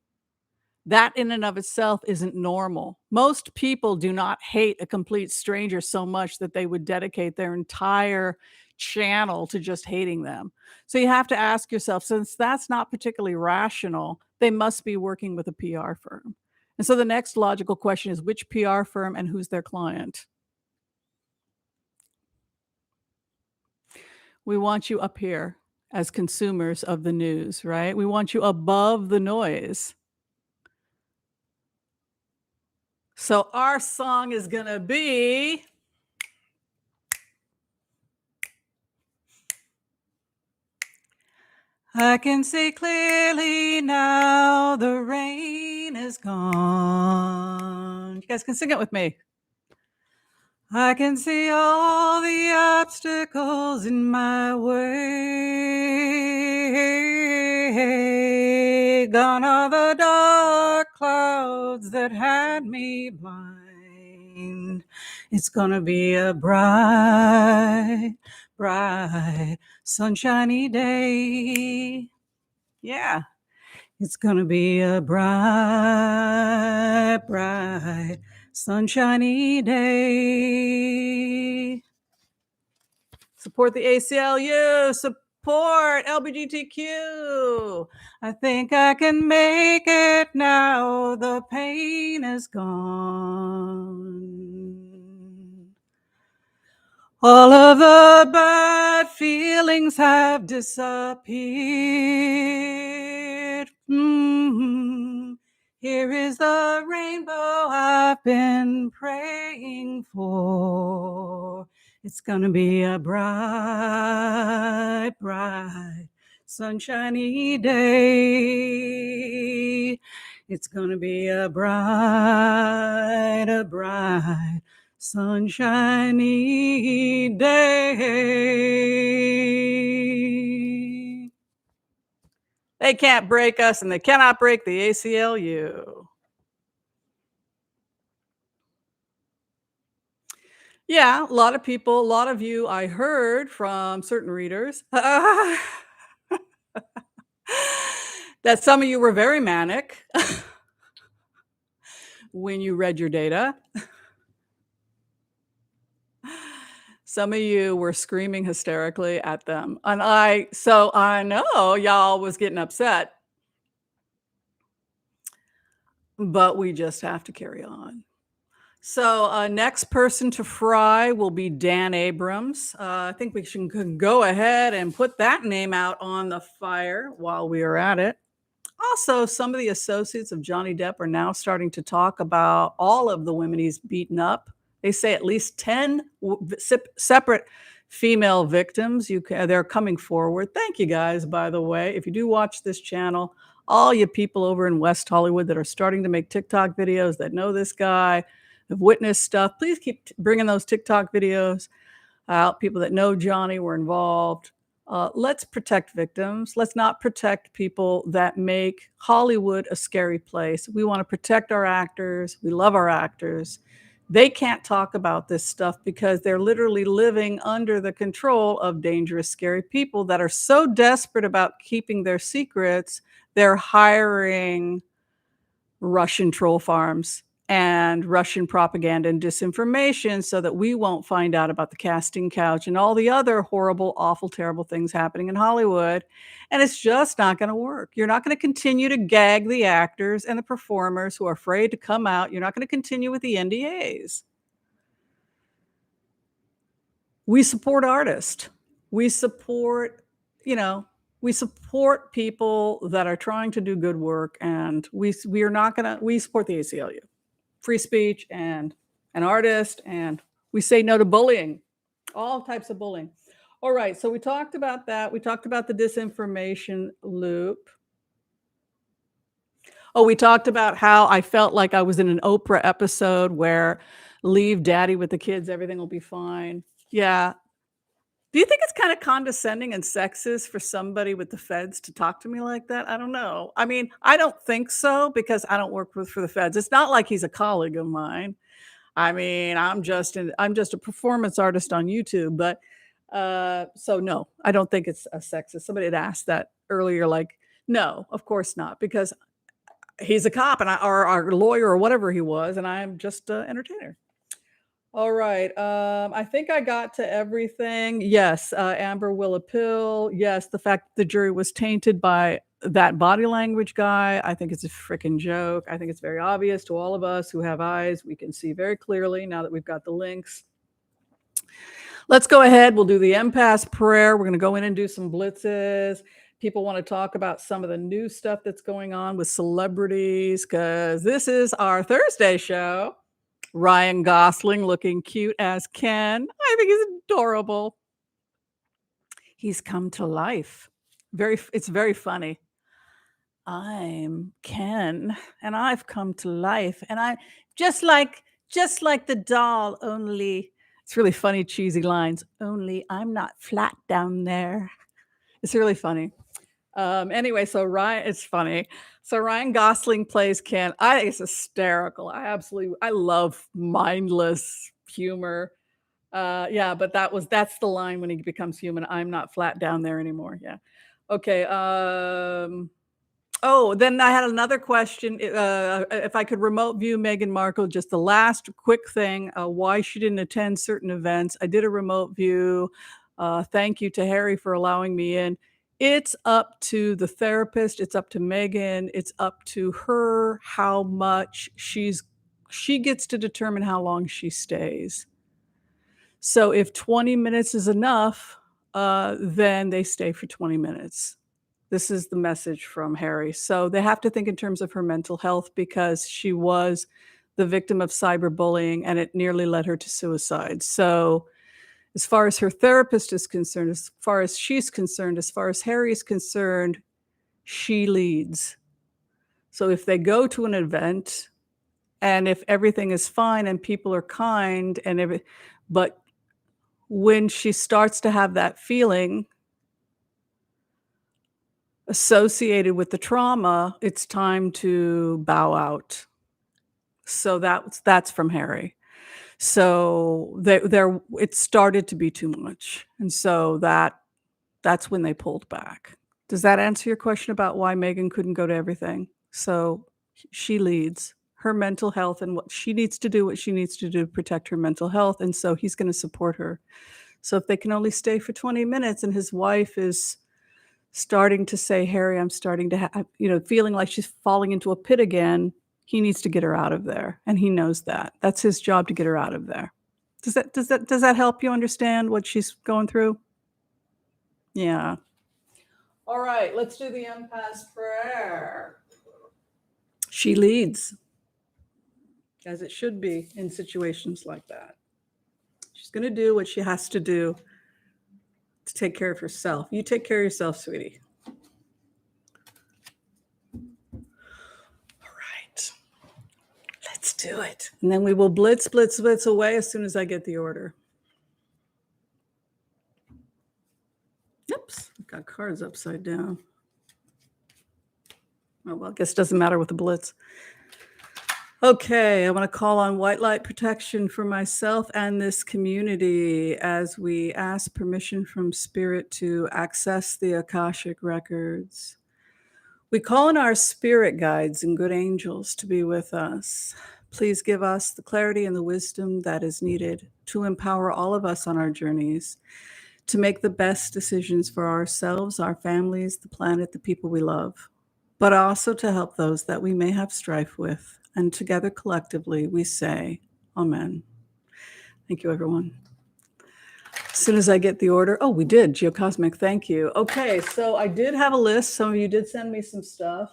A: That in and of itself isn't normal. Most people do not hate a complete stranger so much that they would dedicate their entire channel to just hating them. So you have to ask yourself, since that's not particularly rational, they must be working with a PR firm. And so the next logical question is, which PR firm and who's their client? We want you up here as consumers of the news, right? We want you above the noise. So our song is gonna be I can see clearly now the rain is gone. You guys can sing it with me. I can see all the obstacles in my way. Gone are the dark clouds that had me blind. It's gonna be a bright, bright, sunshiny day. Yeah. It's gonna be a bright, bright, sunshiny day. Support the ACLU. Support LGBTQ. I think I can make it now. The pain is gone. All of the bad feelings have disappeared. Here is the rainbow I've been praying for. It's gonna be a bright, bright, sunshiny day. It's gonna be a bright, sunshiny day. They can't break us, and they cannot break the ACLU. Yeah, a lot of people, a lot of you, I heard from certain readers that some of you were very manic when you read your data. Some of you were screaming hysterically at them. And I know y'all was getting upset, but we just have to carry on. So next person to fry will be Dan Abrams. I think we can go ahead and put that name out on the fire while we are at it. Also, some of the associates of Johnny Depp are now starting to talk about all of the women he's beaten up. They say at least 10 separate female victims. They're coming forward. Thank you guys, by the way. If you do watch this channel, all you people over in West Hollywood that are starting to make TikTok videos that know this guy, have witnessed stuff, please keep bringing those TikTok videos out. People that know Johnny were involved. Let's protect victims. Let's not protect people that make Hollywood a scary place. We want to protect our actors. We love our actors. They can't talk about this stuff because they're literally living under the control of dangerous, scary people that are so desperate about keeping their secrets, they're hiring Russian troll farms and Russian propaganda and disinformation so that we won't find out about the casting couch and all the other horrible, awful, terrible things happening in Hollywood. And it's just not going to work. You're not going to continue to gag the actors and the performers who are afraid to come out. You're not going to continue with the NDAs. We support artists. We support, we support people that are trying to do good work, and we support the ACLU. Free speech and an artist, and we say no to bullying, all types of bullying. All right, so we talked about that. We talked about the disinformation loop. Oh, we talked about how I felt like I was in an Oprah episode where leave daddy with the kids, everything will be fine. Yeah. Do you think it's kind of condescending and sexist for somebody with the feds to talk to me like that? I don't know. I mean, I don't think so because I don't work for the feds. It's not like he's a colleague of mine. I mean, I'm just a performance artist on YouTube, but so no, I don't think it's a sexist. Somebody had asked that earlier, like, no, of course not, because he's a cop and or our lawyer or whatever he was, and I'm just an entertainer. All right. I think I got to everything. Yes, Amber will appeal. Yes, the fact the jury was tainted by that body language guy, I think it's a freaking joke. I think it's very obvious to all of us who have eyes. We can see very clearly now that we've got the links. Let's go ahead. We'll do the empath prayer. We're going to go in and do some blitzes. People want to talk about some of the new stuff that's going on with celebrities because this is our Thursday show. Ryan Gosling looking cute as Ken. I think he's adorable. He's come to life. It's very funny. I'm Ken and I've come to life and I just like the doll, only it's really funny, cheesy lines. Only I'm not flat down there. It's really funny. Anyway, so Ryan, it's funny. So Ryan Gosling plays Ken. I think it's hysterical. I love mindless humor. Yeah, but that's the line when he becomes human. I'm not flat down there anymore. Yeah. Okay. Oh, then I had another question. If I could remote view Meghan Markle, just the last quick thing, why she didn't attend certain events. I did a remote view. Thank you to Harry for allowing me in. It's up to the therapist. It's up to Meghan. It's up to her how much she gets to determine how long she stays. So if 20 minutes is enough, then they stay for 20 minutes. This is the message from Harry. So they have to think in terms of her mental health because she was the victim of cyberbullying and it nearly led her to suicide. So as far as her therapist is concerned, as far as she's concerned, as far as Harry is concerned, she leads. So if they go to an event and if everything is fine and people are kind but when she starts to have that feeling associated with the trauma, it's time to bow out. So that's from Harry. So it started to be too much. And so that's when they pulled back. Does that answer your question about why Meghan couldn't go to everything? So she leads her mental health and what she needs to do to protect her mental health. And so he's going to support her. So if they can only stay for 20 minutes and his wife is starting to say, Harry, I'm starting to have, feeling like she's falling into a pit again, he needs to get her out of there. And he knows that. That's his job to get her out of there. Does that help you understand what she's going through? Yeah. All right, let's do the empath prayer. She leads, as it should be in situations like that. She's going to do what she has to do to take care of herself. You take care of yourself, sweetie. All right. Let's do it. And then we will blitz away as soon as I get the order. Oops, I've got cards upside down. Oh, well, I guess it doesn't matter with the blitz. Okay, I want to call on white light protection for myself and this community as we ask permission from Spirit to access the Akashic records. We call on our spirit guides and good angels to be with us. Please give us the clarity and the wisdom that is needed to empower all of us on our journeys to make the best decisions for ourselves, our families, the planet, the people we love, but also to help those that we may have strife with. And together, collectively, we say, Amen. Thank you, everyone. As soon as I get the order. Oh, we did. Geocosmic, thank you. Okay, so I did have a list. Some of you did send me some stuff.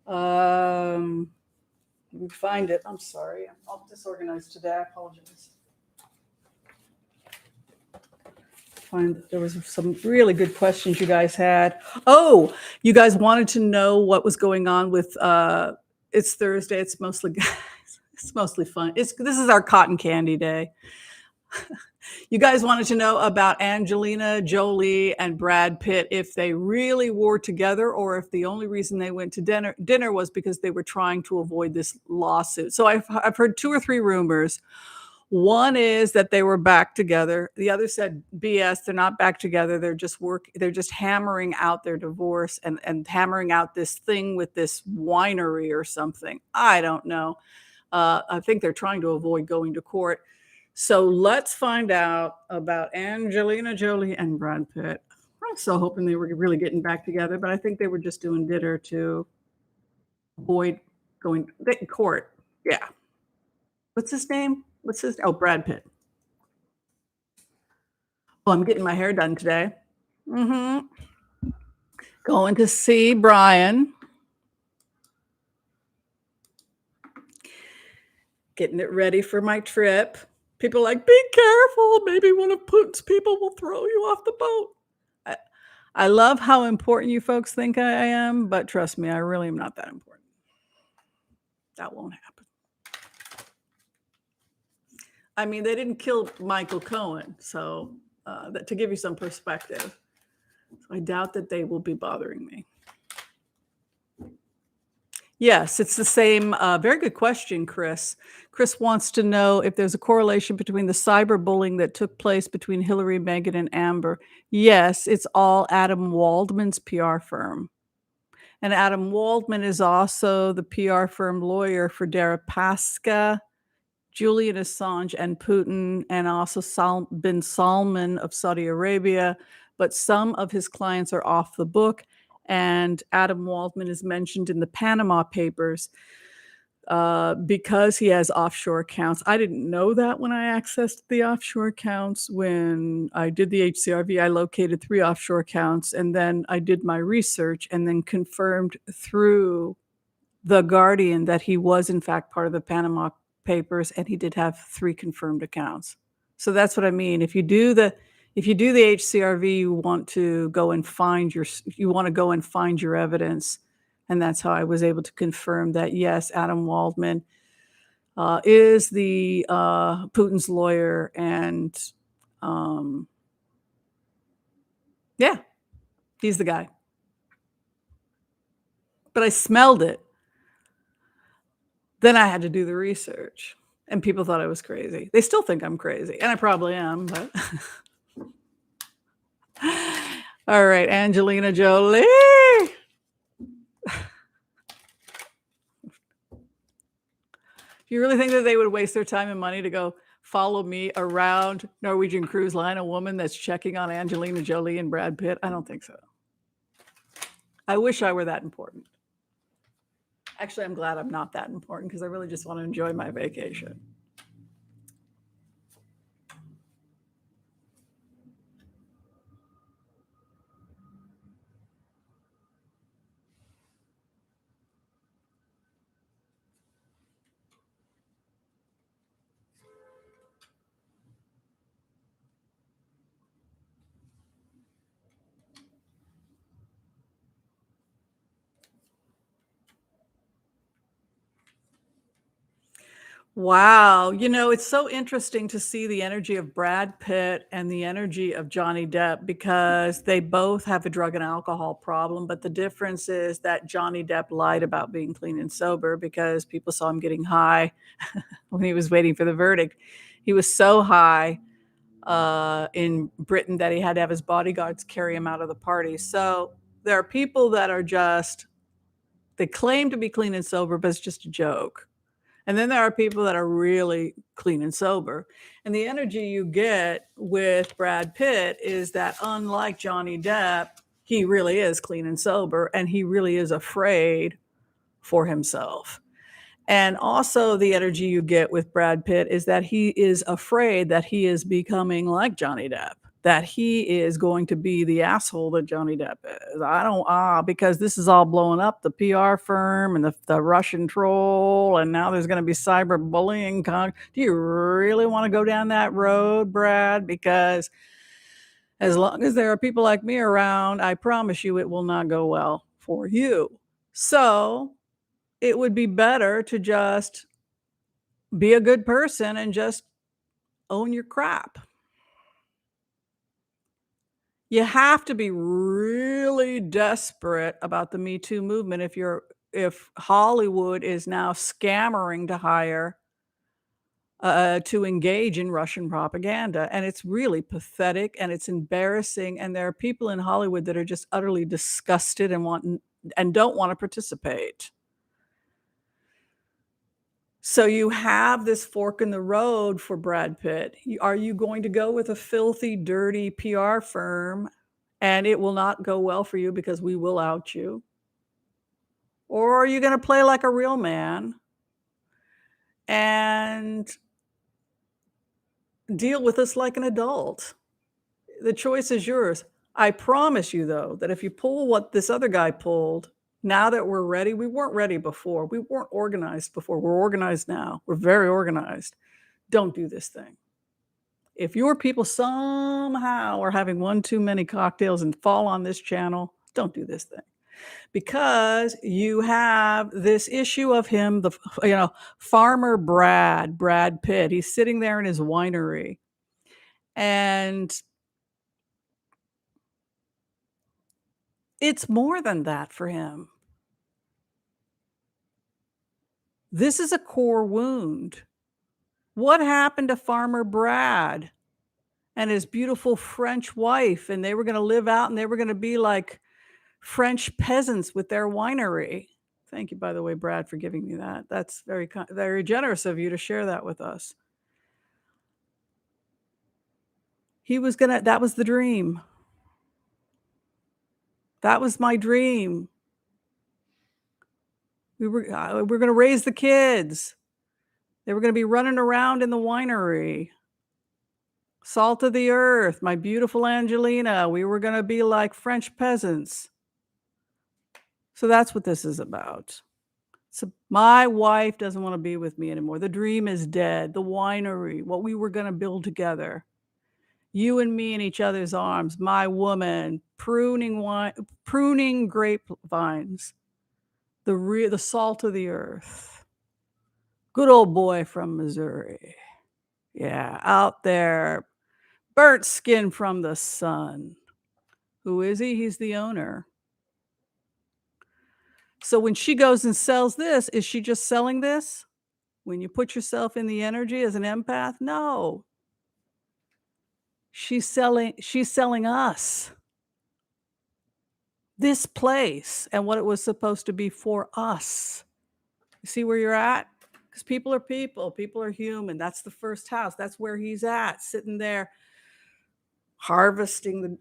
A: Let me find it. I'm sorry. I'm all disorganized today. I apologize. There was some really good questions you guys had. Oh, you guys wanted to know what was going on with it's Thursday. It's mostly fun. This is our cotton candy day. You guys wanted to know about Angelina, Jolie, and Brad Pitt, if they really were together or if the only reason they went to dinner was because they were trying to avoid this lawsuit. So I've heard 2 or 3 rumors. One is that they were back together. The other said, "BS, they're not back together. They're just hammering out their divorce and hammering out this thing with this winery or something." I don't know. I think they're trying to avoid going to court. So let's find out about Angelina Jolie and Brad Pitt. I'm so hoping they were really getting back together, but I think they were just doing dinner to avoid going to court. Yeah. What's his name? Oh, Brad Pitt. Well, I'm getting my hair done today. Mhm. Going to see Brian. Getting it ready for my trip. People are like, "Be careful, maybe one of Putin's people will throw you off the boat." I I love how important you folks think I am, but trust me, I really am not that important. That won't happen. I mean, they didn't kill Michael Cohen, so, that to give you some perspective. I doubt that they will be bothering me. Yes, it's the same. Very good question, Chris. Chris wants to know if there's a correlation between the cyberbullying that took place between Hillary, Meghan, and Amber. Yes, it's all Adam Waldman's PR firm. And Adam Waldman is also the PR firm lawyer for Deripaska, Julian Assange, and Putin, and also bin Salman of Saudi Arabia. But some of his clients are off the book. And Adam Waldman is mentioned in the Panama Papers because he has offshore accounts. I didn't know that when I accessed the offshore accounts. When I did the HCRV, I located 3 offshore accounts, and then I did my research and then confirmed through The Guardian that he was in fact part of the Panama Papers, and he did have 3 confirmed accounts. So that's what I mean. If you do the HCRV, you want to go and find your evidence, and that's how I was able to confirm that, yes, Adam Waldman, is the, Putin's lawyer, and, um yeah, he's the guy. But I smelled it. Then I had to do the research, and people thought I was crazy. They still think I'm crazy, and I probably am, but all right, Angelina Jolie. Do you really think that they would waste their time and money to go follow me around Norwegian Cruise Line, a woman that's checking on Angelina Jolie and Brad Pitt? I don't think so. I wish I were that important. Actually, I'm glad I'm not that important because I really just want to enjoy my vacation. Wow. It's so interesting to see the energy of Brad Pitt and the energy of Johnny Depp because they both have a drug and alcohol problem. But the difference is that Johnny Depp lied about being clean and sober because people saw him getting high when he was waiting for the verdict. He was so high in Britain that he had to have his bodyguards carry him out of the party. So there are people that they claim to be clean and sober, but it's just a joke. And then there are people that are really clean and sober. And the energy you get with Brad Pitt is that unlike Johnny Depp, he really is clean and sober, and he really is afraid for himself. And also the energy you get with Brad Pitt is that he is afraid that he is becoming like Johnny Depp, that he is going to be the asshole that Johnny Depp is. Because this is all blowing up, the PR firm and the Russian troll, and now there's going to be cyberbullying. Do you really want to go down that road, Brad? Because as long as there are people like me around, I promise you it will not go well for you. So it would be better to just be a good person and just own your crap. You have to be really desperate about the Me Too movement if Hollywood is now scammering to hire to engage in Russian propaganda, and it's really pathetic, and it's embarrassing, and there are people in Hollywood that are just utterly disgusted and don't wanna participate. So you have this fork in the road for Brad Pitt. Are you going to go with a filthy, dirty PR firm, and it will not go well for you because we will out you? Or are you gonna play like a real man and deal with this like an adult? The choice is yours. I promise you, though, that if you pull what this other guy pulled, now that we're ready, we weren't ready before. We weren't organized before. We're organized now. We're very organized. Don't do this thing. If your people somehow are having one too many cocktails and fall on this channel, don't do this thing. Because you have this issue of him, farmer Brad Pitt. He's sitting there in his winery. And it's more than that for him. This is a core wound. What happened to Farmer Brad and his beautiful French wife? And they were going to live out and they were going to be like French peasants with their winery. Thank you, by the way, Brad, for giving me that. That's very generous of you to share that with us. That was the dream. That was my dream. We're going to raise the kids. They were going to be running around in the winery. Salt of the earth, my beautiful Angelina. We were going to be like French peasants. So that's what this is about. So my wife doesn't want to be with me anymore. The dream is dead. The winery, what we were going to build together. You and me in each other's arms, my woman, pruning grapevines, the salt of the earth. Good old boy from Missouri. Yeah, out there, burnt skin from the sun. Who is he? He's the owner. So when she goes and sells this, is she just selling this? When you put yourself in the energy as an empath? No. She's selling us. This place and what it was supposed to be for us. You see where you're at? Because people are people. People are human. That's the first house. That's where he's at, sitting there harvesting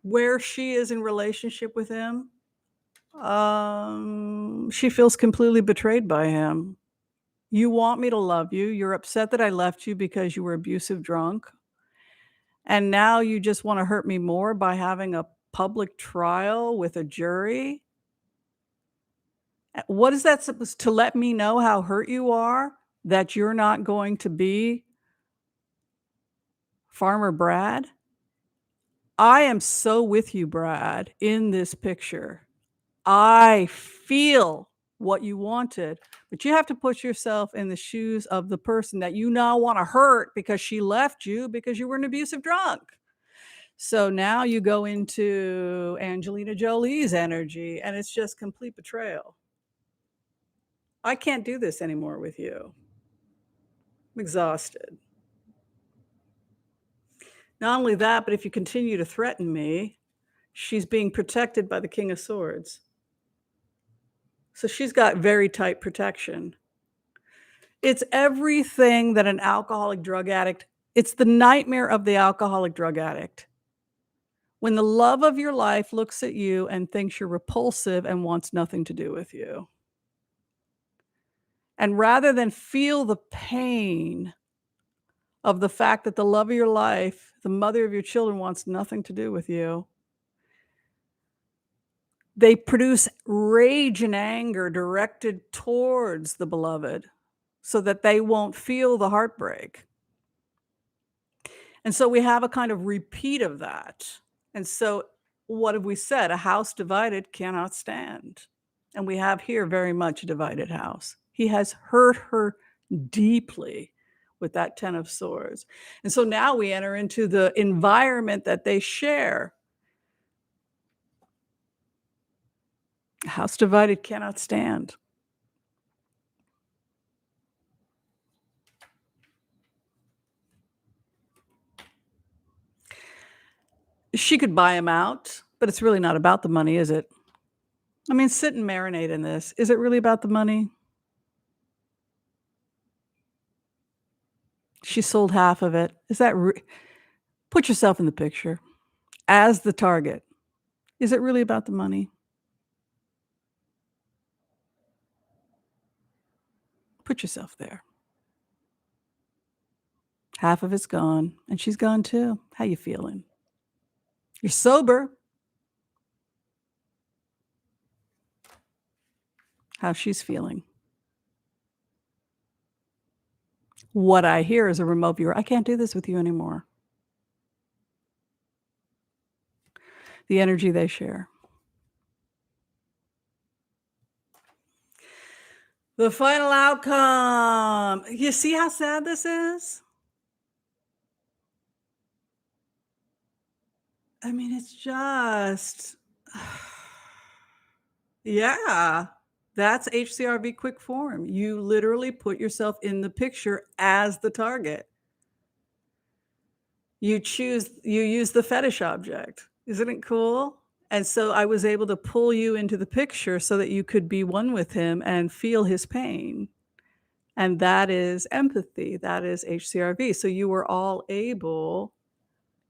A: where she is in relationship with him. She feels completely betrayed by him. You want me to love you. You're upset that I left you because you were abusive drunk. And now you just want to hurt me more by having a public trial with a jury. What is that supposed to let me know how hurt you are? That you're not going to be Farmer Brad? I am so with you, Brad, in this picture. I feel what you wanted, but you have to put yourself in the shoes of the person that you now want to hurt because she left you because you were an abusive drunk. So now you go into Angelina Jolie's energy and it's just complete betrayal. I can't do this anymore with you. I'm exhausted. Not only that, but if you continue to threaten me, she's being protected by the King of Swords. So she's got very tight protection. It's everything that an alcoholic drug addict, it's the nightmare of the alcoholic drug addict. When the love of your life looks at you and thinks you're repulsive and wants nothing to do with you. And rather than feel the pain of the fact that the love of your life, the mother of your children, wants nothing to do with you, they produce rage and anger directed towards the beloved so that they won't feel the heartbreak. And so we have a kind of repeat of that. And so what have we said? A house divided cannot stand. And we have here very much a divided house. He has hurt her deeply with that 10 of swords. And so now we enter into the environment that they share. A house divided cannot stand. She could buy him out, but it's really not about the money, is it? I mean, sit and marinate in this. Is it really about the money? She sold half of it. Is that put yourself in the picture as the target. Is it really about the money? Put yourself there. Half of it's gone, and she's gone too. How you feeling? You're sober. How she's feeling. What I hear is a remote viewer. I can't do this with you anymore. The energy they share. The final outcome. You see how sad this is? I mean, it's just yeah. That's HCRV quick form. You literally put yourself in the picture as the target. You use the fetish object. Isn't it cool? And so I was able to pull you into the picture so that you could be one with him and feel his pain. And that is empathy. That is HCRV. So you were all able,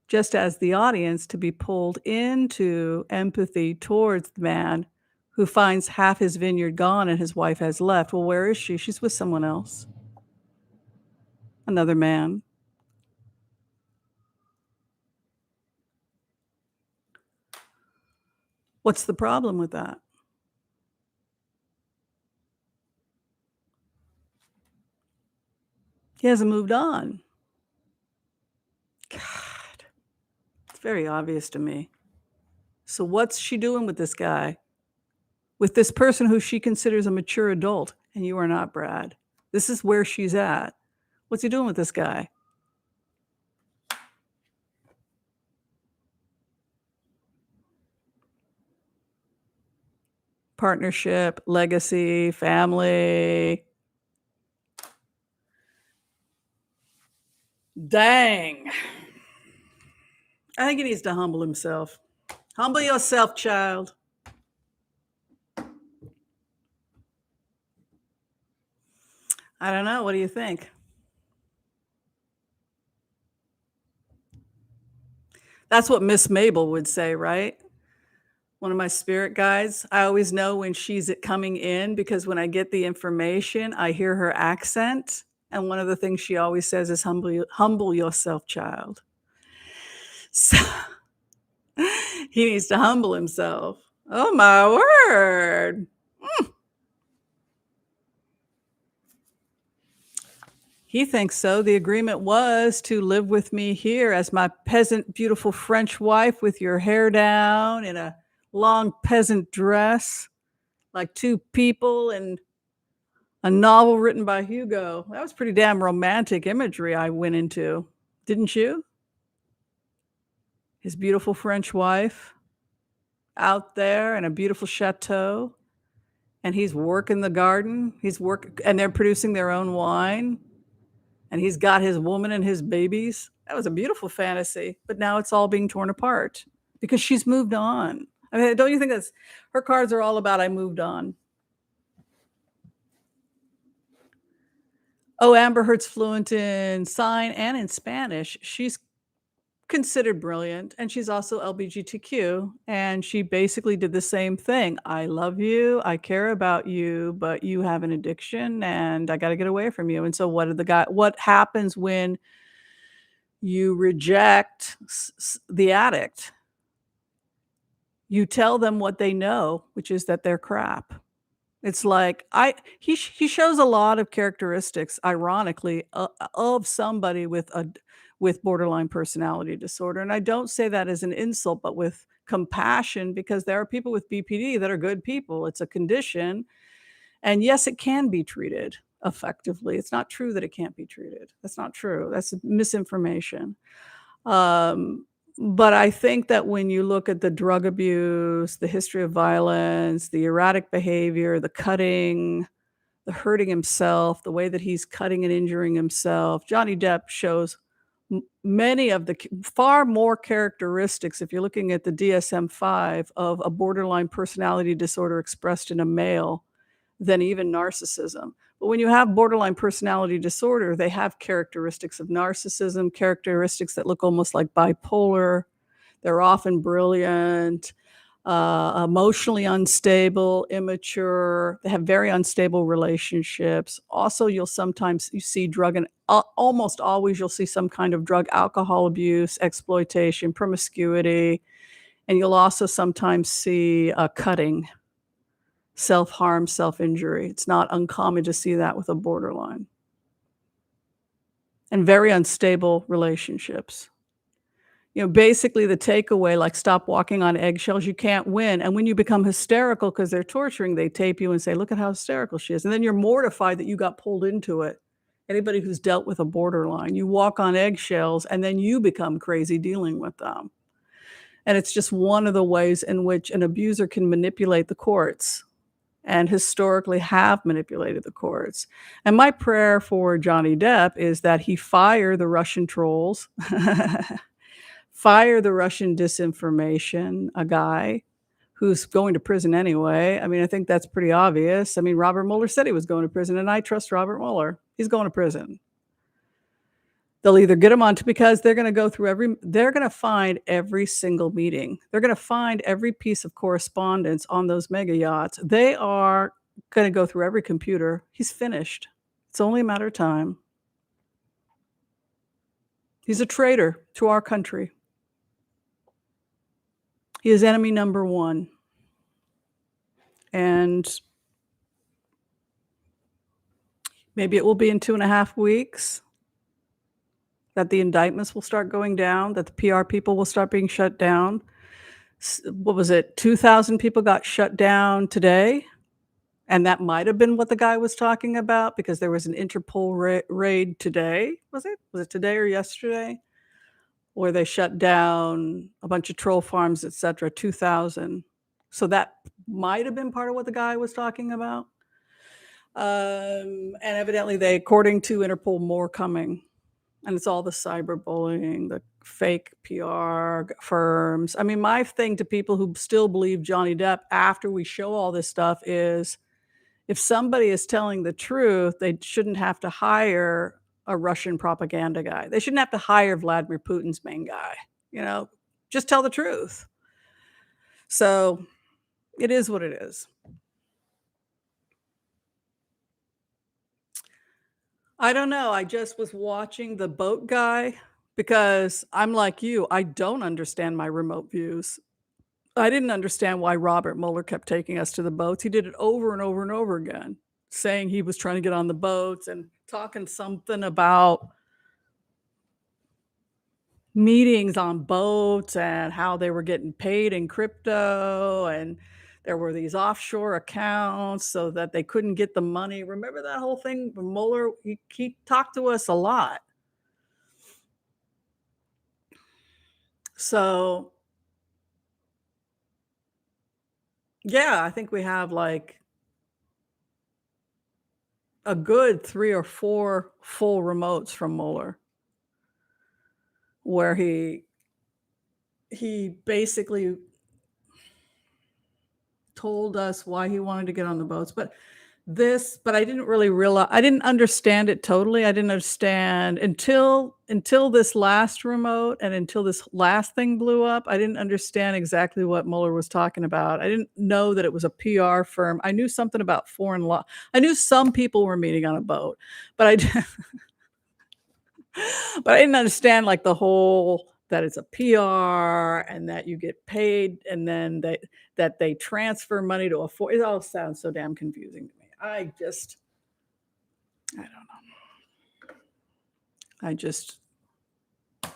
A: just as the audience, to be pulled into empathy towards the man who finds half his vineyard gone and his wife has left. Well, where is she? She's with someone else, another man. What's the problem with that? He hasn't moved on. God, it's very obvious to me. So what's she doing with this guy? With this person who she considers a mature adult, and you are not, Brad. This is where she's at. What's he doing with this guy? Partnership, legacy, family. Dang. I think he needs to humble himself. Humble yourself, child. I don't know. What do you think? That's what Miss Mabel would say, right? One of my spirit guides. I always know when she's coming in because when I get the information, I hear her accent. And one of the things she always says is humble yourself, child. So he needs to humble himself. Oh, my word. He thinks so. The agreement was to live with me here as my peasant, beautiful French wife with your hair down in a long peasant dress, like two people in a novel written by Hugo. That was pretty damn romantic imagery I went into, didn't you? His beautiful French wife out there in a beautiful chateau, and he's working the garden. And they're producing their own wine. And he's got his woman and his babies. That was a beautiful fantasy, but now it's all being torn apart because she's moved on. I mean, don't you think that's her cards are all about I moved on? Oh, Amber Heard's fluent in sign and in Spanish. She's considered brilliant, and she's also LGBTQ, and she basically did the same thing. I love you, I care about you, but you have an addiction, and I got to get away from you. And so, what happens when you reject the addict? You tell them what they know, which is that they're crap. It's like he shows a lot of characteristics, ironically, of somebody with borderline personality disorder, and I don't say that as an insult, but with compassion, because there are people with BPD that are good people. It's a condition, and yes, it can be treated effectively. It's not true that it can't be treated. That's not true. That's misinformation. But I think that when you look at the drug abuse, the history of violence, the erratic behavior, the cutting, the hurting himself, the way that he's cutting and injuring himself, Johnny Depp shows many of the far more characteristics, if you're looking at the DSM-5, of a borderline personality disorder expressed in a male than even narcissism. But when you have borderline personality disorder, they have characteristics of narcissism, characteristics that look almost like bipolar. They're often brilliant, emotionally unstable, immature. They have very unstable relationships. Also, you see drug and almost always you'll see some kind of drug, alcohol abuse, exploitation, promiscuity, and you'll also sometimes see cutting, self-harm, self-injury. It's not uncommon to see that with a borderline. And very unstable relationships. Basically the takeaway, like, stop walking on eggshells, you can't win. And when you become hysterical because they're torturing, they tape you and say, look at how hysterical she is. And then you're mortified that you got pulled into it. Anybody who's dealt with a borderline, you walk on eggshells and then you become crazy dealing with them. And it's just one of the ways in which an abuser can manipulate the courts, and historically have manipulated the courts. And my prayer for Johnny Depp is that he fire the Russian trolls, fire the Russian disinformation, a guy who's going to prison anyway. I mean, I think that's pretty obvious. I mean, Robert Mueller said he was going to prison, and I trust Robert Mueller. He's going to prison. They'll either get him on because they're going to find every single meeting. They're going to find every piece of correspondence on those mega yachts. They are going to go through every computer. He's finished. It's only a matter of time. He's a traitor to our country. He is enemy number one. And maybe it will be in 2.5 weeks that the indictments will start going down, that the PR people will start being shut down. What was it? 2,000 people got shut down today. And that might have been what the guy was talking about, because there was an Interpol raid today. Was it today or yesterday? Where they shut down a bunch of troll farms, etc. 2,000. So that might have been part of what the guy was talking about. And evidently according to Interpol, more coming. And it's all the cyberbullying, the fake PR firms. I mean, my thing to people who still believe Johnny Depp after we show all this stuff is, if somebody is telling the truth, they shouldn't have to hire a Russian propaganda guy. They shouldn't have to hire Vladimir Putin's main guy. Just tell the truth. So it is what it is. I don't know. I just was watching the boat guy because I'm like you. I don't understand my remote views. I didn't understand why Robert Mueller kept taking us to the boats. He did it over and over and over again, saying he was trying to get on the boats and talking something about meetings on boats and how they were getting paid in crypto, and there were these offshore accounts so that they couldn't get the money. Remember that whole thing? Mueller, he talked to us a lot. So yeah, I think we have like a good 3 or 4 full remotes from Mueller, where he basically told us why he wanted to get on the boats. But I didn't really realize, I didn't understand it totally. I didn't understand until this last remote and until this last thing blew up. I didn't understand exactly what Mueller was talking about. I didn't know that it was a PR firm. I knew something about foreign law. I knew some people were meeting on a boat, but I didn't understand like the whole, that it's a PR and that you get paid and then that they transfer money to it all sounds so damn confusing to me. I don't know. I don't know.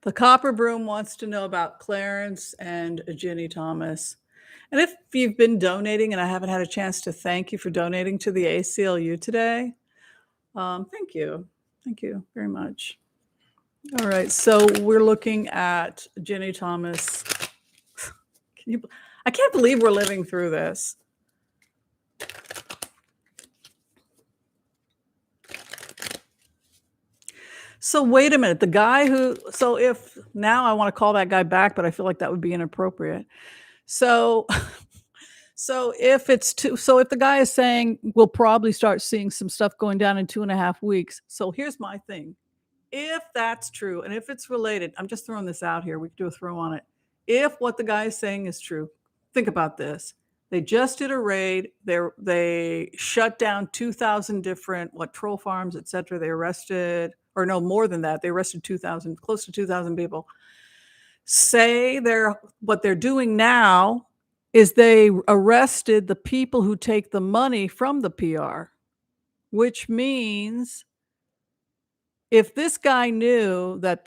A: The Copper Broom wants to know about Clarence and Ginny Thomas. And if you've been donating and I haven't had a chance to thank you for donating to the ACLU today, thank you. Thank you very much. All right, so we're looking at Ginny Thomas. I can't believe we're living through this. So wait a minute, the guy who so if now I wanna call that guy back, but I feel like that would be inappropriate. So so if the guy is saying, "We'll probably start seeing some stuff going down in 2.5 weeks." So here's my thing. If that's true, and if it's related, I'm just throwing this out here, we could do a throw on it. If what the guy is saying is true, think about this. They just did a raid. They shut down 2,000 different troll farms, etc. They arrested, or no, more than that. They arrested 2,000, close to 2,000 people. Say what they're doing now is they arrested the people who take the money from the PR, which means if this guy knew that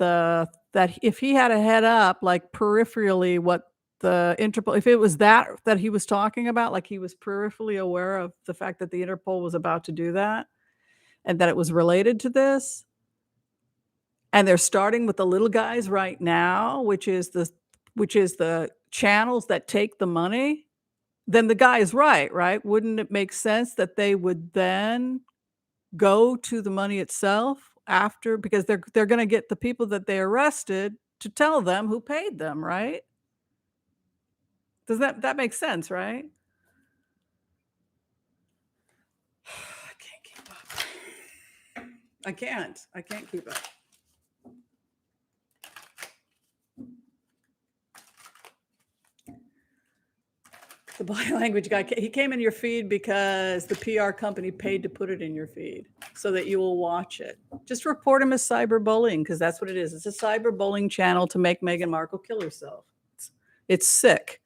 A: if he had a head up, like, peripherally what the Interpol if it was that he was talking about, like, he was peripherally aware of the fact that the Interpol was about to do that, and that it was related to this, and they're starting with the little guys right now, which is the channels that take the money, then the guy is right? Wouldn't it make sense that they would then go to the money itself after because they're gonna get the people that they arrested to tell them who paid them, right? Does that make sense, right? I can't keep up. I can't keep up. The body language guy, he came in your feed because the PR company paid to put it in your feed so that you will watch it. Just report him as cyberbullying because that's what it is. It's a cyberbullying channel to make Meghan Markle kill herself. It's sick.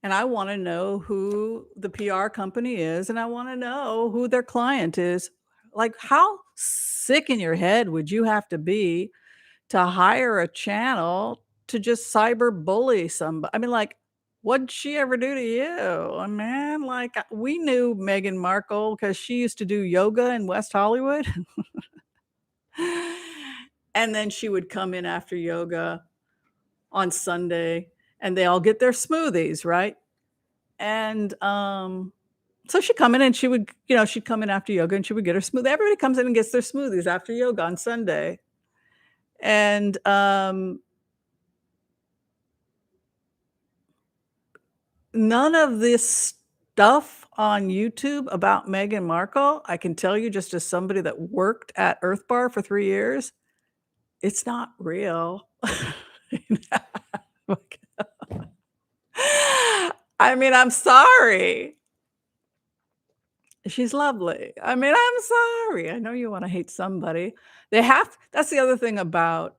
A: And I want to know who the PR company is, and I want to know who their client is. Like, how sick in your head would you have to be to hire a channel to just cyberbully somebody? I mean, like, what did she ever do to you? Man, like, we knew Meghan Markle because she used to do yoga in West Hollywood. And then she would come in after yoga on Sunday, and they all get their smoothies, right? And so she'd come in and she'd come in after yoga and she would get her smoothie. Everybody comes in and gets their smoothies after yoga on Sunday. And none of this stuff on YouTube about Meghan Markle, I can tell you just as somebody that worked at Earth Bar for 3 years, it's not real. I mean, I'm sorry. She's lovely. I mean, I'm sorry. I know you wanna hate somebody. That's the other thing about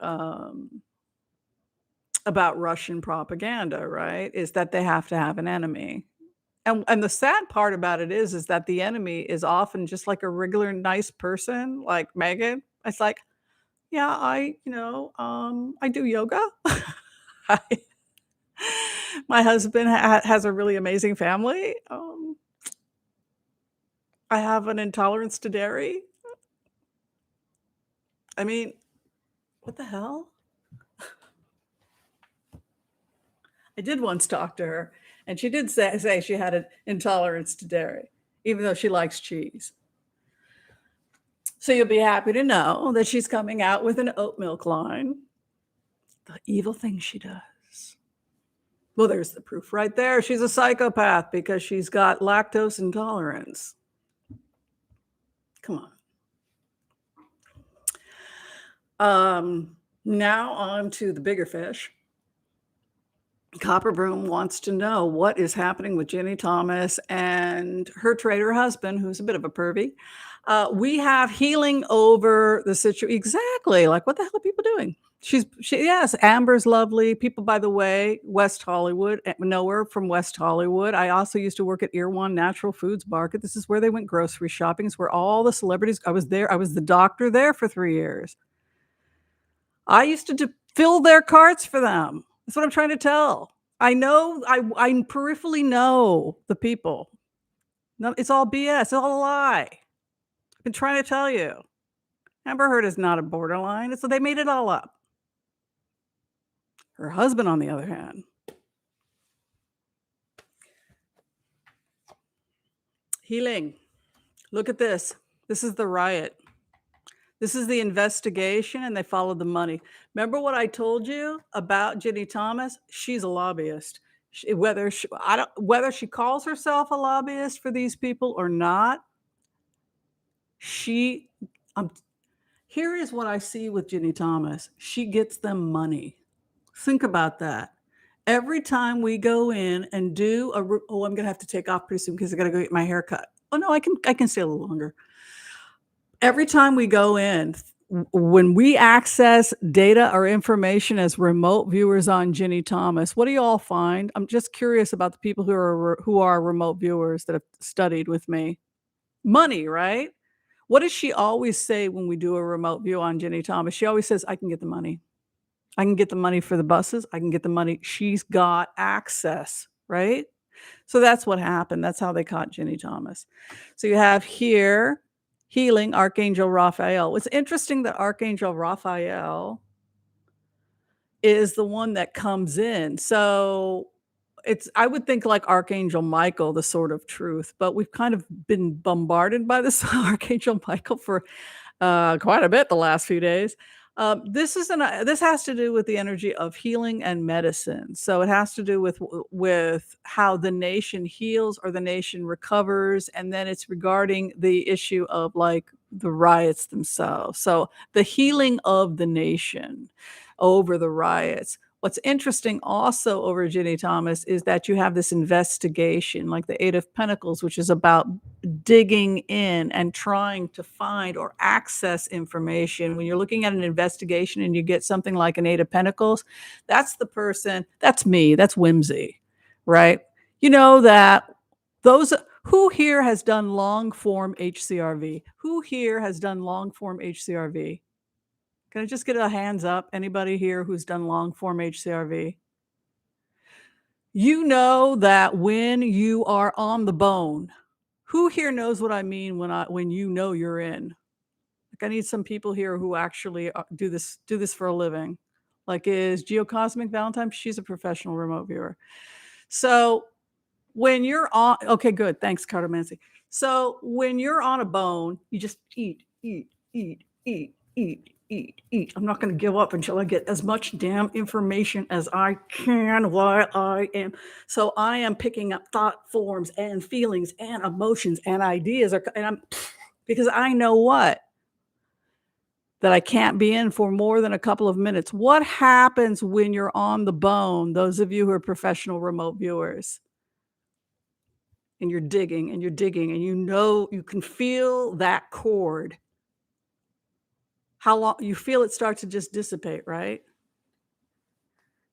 A: Russian propaganda, right? Is that they have to have an enemy. And the sad part about it is that the enemy is often just like a regular nice person like Megan. It's like, "Yeah, I do yoga. I My husband has a really amazing family. I have an intolerance to dairy." I mean, what the hell? I did once talk to her, and she did say she had an intolerance to dairy, even though she likes cheese. So you'll be happy to know that she's coming out with an oat milk line. The evil thing she does. Well, there's the proof right there. She's a psychopath because she's got lactose intolerance. Come on. Now on to the bigger fish. Copper Broom wants to know what is happening with Ginny Thomas and her traitor husband, who's a bit of a pervy. We have healing over the situation. Exactly. Like, what the hell are people doing? Yes, Amber's lovely. People, by the way, West Hollywood, know her from West Hollywood. I also used to work at Irwan Natural Foods Market. This is where they went grocery shopping. It's where all the celebrities, I was there. I was the doctor there for 3 years. I used to fill their carts for them. That's what I'm trying to tell. I know, I peripherally know the people. No, it's all BS. It's all a lie. I've been trying to tell you. Amber Heard is not a borderline. So they made it all up. Her husband, on the other hand. Healing. Look at this. This is the riot. This is the investigation, and they followed the money. Remember what I told you about Ginny Thomas? She's a lobbyist. Whether she calls herself a lobbyist for these people or not, she um, here is what I see with Ginny Thomas. She gets them money. Think about that. Every time we go in and do I'm gonna have to take off pretty soon because I gotta go get my hair cut. Oh no, I can stay a little longer. Every time we go in, when we access data or information as remote viewers on Ginny Thomas, what do you all find? I'm just curious about the people who are remote viewers that have studied with me. Money, right? What does she always say when we do a remote view on Ginny Thomas? She always says, "I can get the money. I can get the money for the buses. I can get the money." She's got access, right? So that's what happened. That's how they caught Ginny Thomas. So you have here healing Archangel Raphael. It's interesting that Archangel Raphael is the one that comes in. So I would think like Archangel Michael, the sword of truth, but we've kind of been bombarded by this Archangel Michael for quite a bit the last few days. This has to do with the energy of healing and medicine. So it has to do with how the nation heals or the nation recovers, and then it's regarding the issue of like the riots themselves. So the healing of the nation over the riots. What's interesting also over Ginny Thomas is that you have this investigation, like the Eight of Pentacles, which is about digging in and trying to find or access information. When you're looking at an investigation and you get something like an Eight of Pentacles, that's the person, that's me, that's Whimsy, right? You know that those who here has done long form HCRV? Who here has done long form HCRV? Can I just get a hands up? Anybody here who's done long form HCRV? You know that when you are on the bone, who here knows what I mean when you know you're in? Like I need some people here who actually do this for a living. Like is Geocosmic Valentine? She's a professional remote viewer. So when you're on, okay, good. Thanks, Cartomancy. So when you're on a bone, you just eat, eat, eat, eat, eat, eat, eat. I'm not going to give up until I get as much damn information as I can while I am. So I am picking up thought forms and feelings and emotions and ideas, because I know what? That I can't be in for more than a couple of minutes. What happens when you're on the bone? Those of you who are professional remote viewers, and you're digging and you're digging and you can feel that cord. How long you feel it start to just dissipate, right?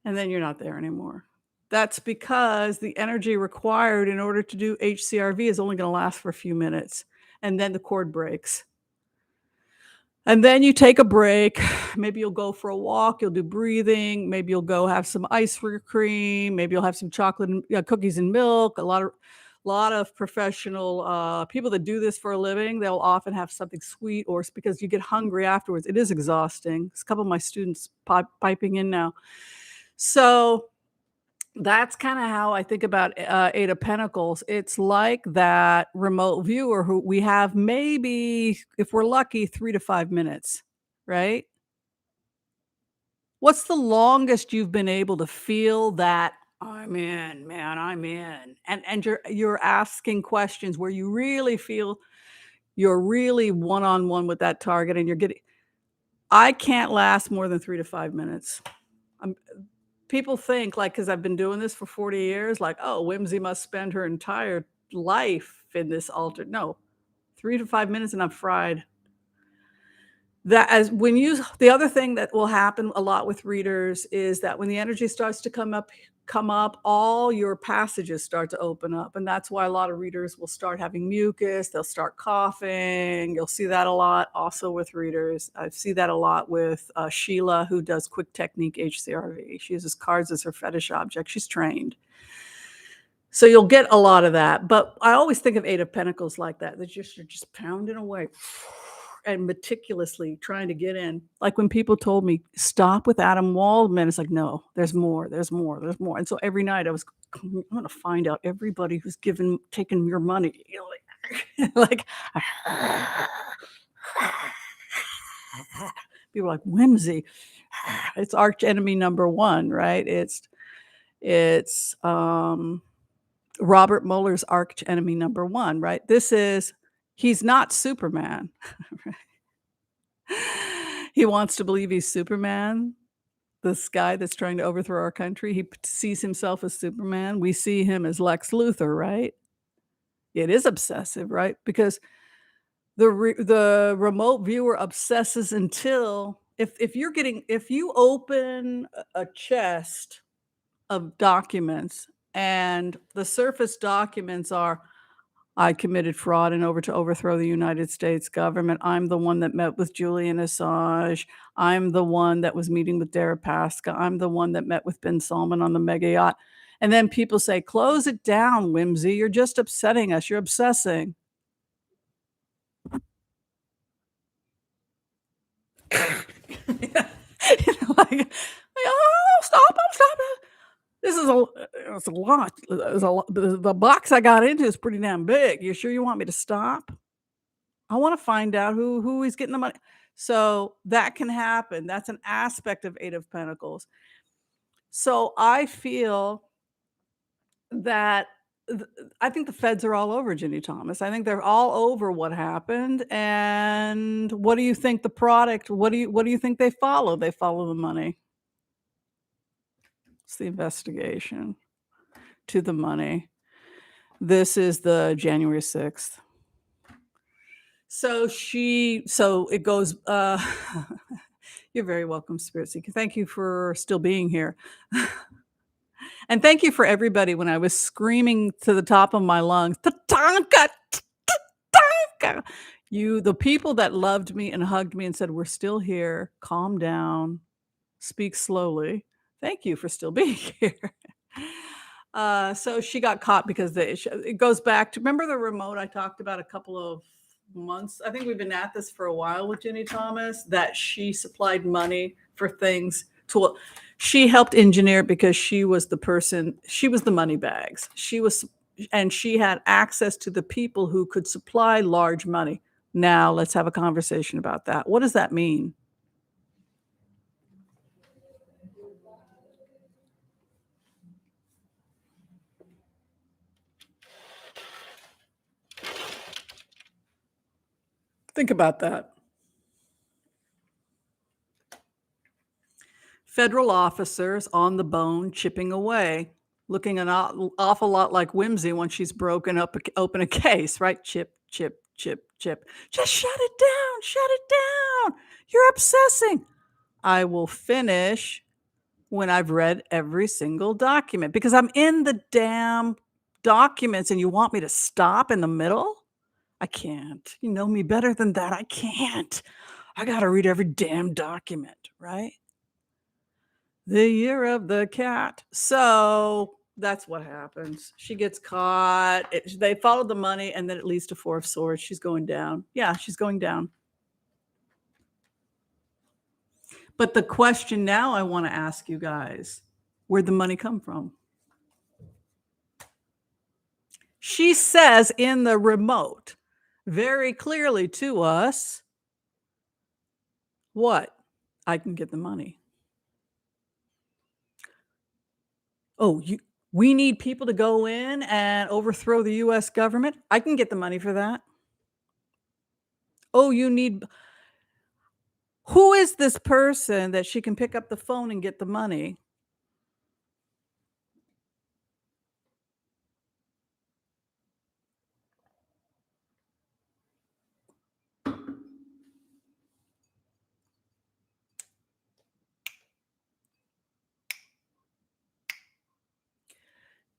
A: And then you're not there anymore. That's because the energy required in order to do HCRV is only going to last for a few minutes, and then the cord breaks. And then you take a break. Maybe you'll go for a walk, you'll do breathing, maybe you'll go have some ice cream, maybe you'll have some chocolate and cookies and milk. A lot of professional people that do this for a living, they'll often have something sweet or because you get hungry afterwards. It is exhausting. There's a couple of my students piping in now. So that's kind of how I think about Eight of Pentacles. It's like that remote viewer who we have maybe, if we're lucky, 3 to 5 minutes, right? What's the longest you've been able to feel that I'm in, man, I'm in, and you're asking questions where you really feel you're really one-on-one with that target, and you're getting. I can't last more than 3 to 5 minutes. People think, like, because I've been doing this for 40 years, like, oh, Whimsy must spend her entire life in this altered. No, 3 to 5 minutes and I'm fried. The other thing that will happen a lot with readers is that when the energy starts to come up, all your passages start to open up. And that's why a lot of readers will start having mucus, they'll start coughing. You'll see that a lot also with readers. I see that a lot with Sheila, who does quick technique HCRV. She uses cards as her fetish object. She's trained. So you'll get a lot of that. But I always think of Eight of Pentacles like that. You're just pounding away and meticulously trying to get in. Like when people told me, stop with Adam Waldman, it's like, no, there's more, there's more, there's more. And so every night I'm going to find out everybody who's taken your money. You know, like People are like, "Whimsy." It's arch enemy number 1, right? It's Robert Mueller's arch enemy number 1, right? He's not Superman. He wants to believe he's Superman, this guy that's trying to overthrow our country. He sees himself as Superman. We see him as Lex Luthor, right? It is obsessive, right? Because the remote viewer obsesses until if you open a chest of documents and the surface documents are, "I committed fraud and to overthrow the United States government. I'm the one that met with Julian Assange. I'm the one that was meeting with Deripaska. I'm the one that met with bin Salman on the mega yacht." And then people say, "Close it down, Whimsy. You're just upsetting us. You're obsessing." Yeah. "Oh, stop it. This is it's a lot. It's a lot. The box I got into is pretty damn big. You sure you want me to stop? I wanna find out who he's getting the money." So, that can happen. That's an aspect of 8 of Pentacles. So, I feel that th I think the feds are all over Ginny Thomas. I think they're all over what happened, and what do you think they follow? They follow the money. It's the investigation to the money. This is the January 6th. So it goes, you're very welcome, Spirit Seeker. Thank you for still being here. And thank you for everybody when I was screaming to the top of my lungs, "Tatanka, Tatanka." The people that loved me and hugged me and said, "We're still here. Calm down. Speak slowly." Thank you for still being here. So she got caught because it goes back to, remember the remote I talked about a couple of months? I think we've been at this for a while with Ginny Thomas, that she supplied money for things she helped engineer it because she was the money bags. And she had access to the people who could supply large money. Now let's have a conversation about that. What does that mean? Think about that. Federal officers on the bone, chipping away, looking an awful lot like Whimsy when she's open a case, right? Chip, chip, chip, chip. Just shut it down. Shut it down. You're obsessing. I will finish when I've read every single document, because I'm in the damn documents and you want me to stop in the middle? I can't. You know me better than that. I can't. I got to read every damn document, right? The year of the cat. So that's what happens. She gets caught. They follow the money, and then it leads to 4 of Swords. She's going down. Yeah, she's going down. But the question now I want to ask you guys, where'd the money come from? She says in the remote very clearly to us, what? I can get the money. Oh, we need people to go in and overthrow the US government? I can get the money for that. Oh, who is this person that she can pick up the phone and get the money?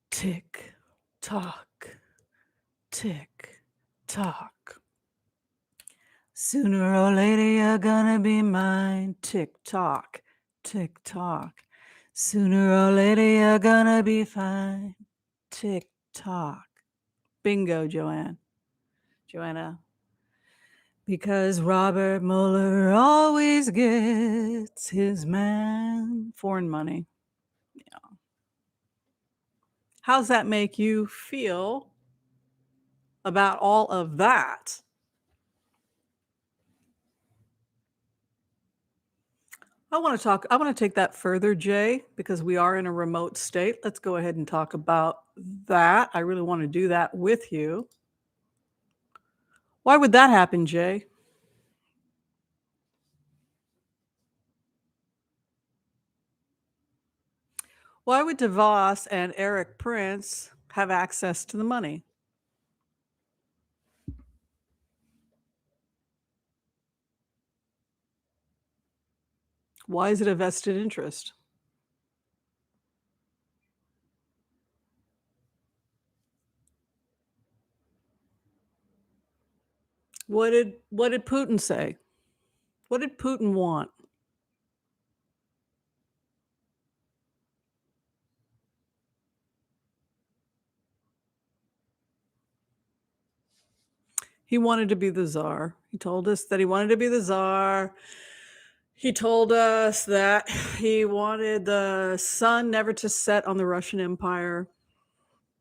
A: Tick, tock, tick, tock. Sooner or later, you're gonna be mine. Tick tock, tick tock. Sooner or later, you're gonna be fine. Tick tock. Bingo, Joanna. Because Robert Mueller always gets his man. Foreign money. Yeah. How's that make you feel about all of that? I want to take that further, Jay, because we are in a remote state. Let's go ahead and talk about that. I really want to do that with you. Why would that happen, Jay? Why would DeVos and Eric Prince have access to the money? Why is it a vested interest? What did Putin say? What did Putin want? He wanted to be the czar. He told us that he wanted to be the czar. He told us that he wanted the sun never to set on the Russian Empire.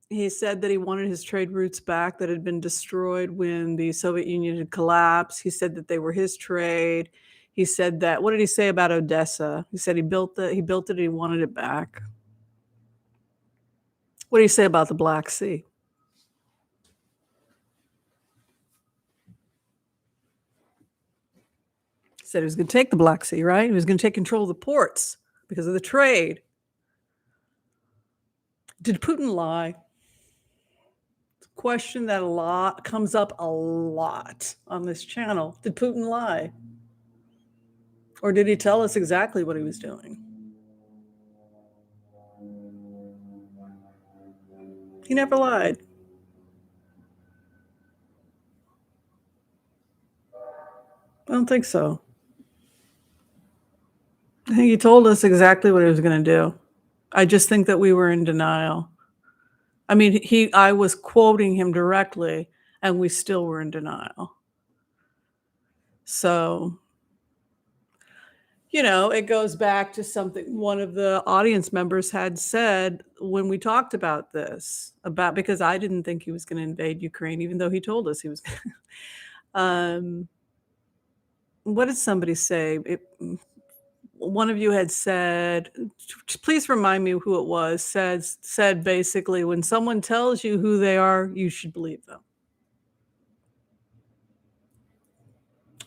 A: He said that he wanted his trade routes back that had been destroyed when the Soviet Union had collapsed. He said that they were his trade. He said that, what did he say about Odessa? He said he built it, and he wanted it back. What did he say about the Black Sea? He said he was going to take the Black Sea, right? He was going to take control of the ports because of the trade. Did Putin lie? Question that comes up a lot on this channel. Did Putin lie? Or did he tell us exactly what he was doing? He never lied. I don't think so. I think he told us exactly what he was going to do. I just think that we were in denial. I mean, I was quoting him directly, and we still were in denial. So, it goes back to something one of the audience members had said when we talked about this, because I didn't think he was going to invade Ukraine, even though he told us he was. What did somebody say? One of you had said, please remind me who it was, said basically, when someone tells you who they are, you should believe them.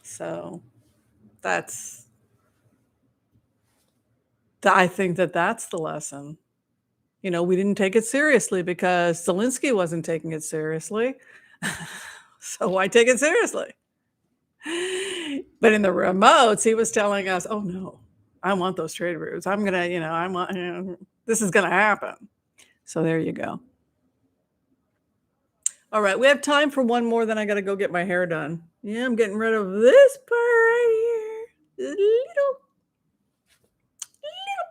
A: So I think that's the lesson. We didn't take it seriously because Zelensky wasn't taking it seriously. So why take it seriously? But in the remotes, he was telling us, oh no, I want those trade routes. I'm going to, this is going to happen. So there you go. All right, we have time for one more, then I got to go get my hair done. Yeah, I'm getting rid of this part right here. Little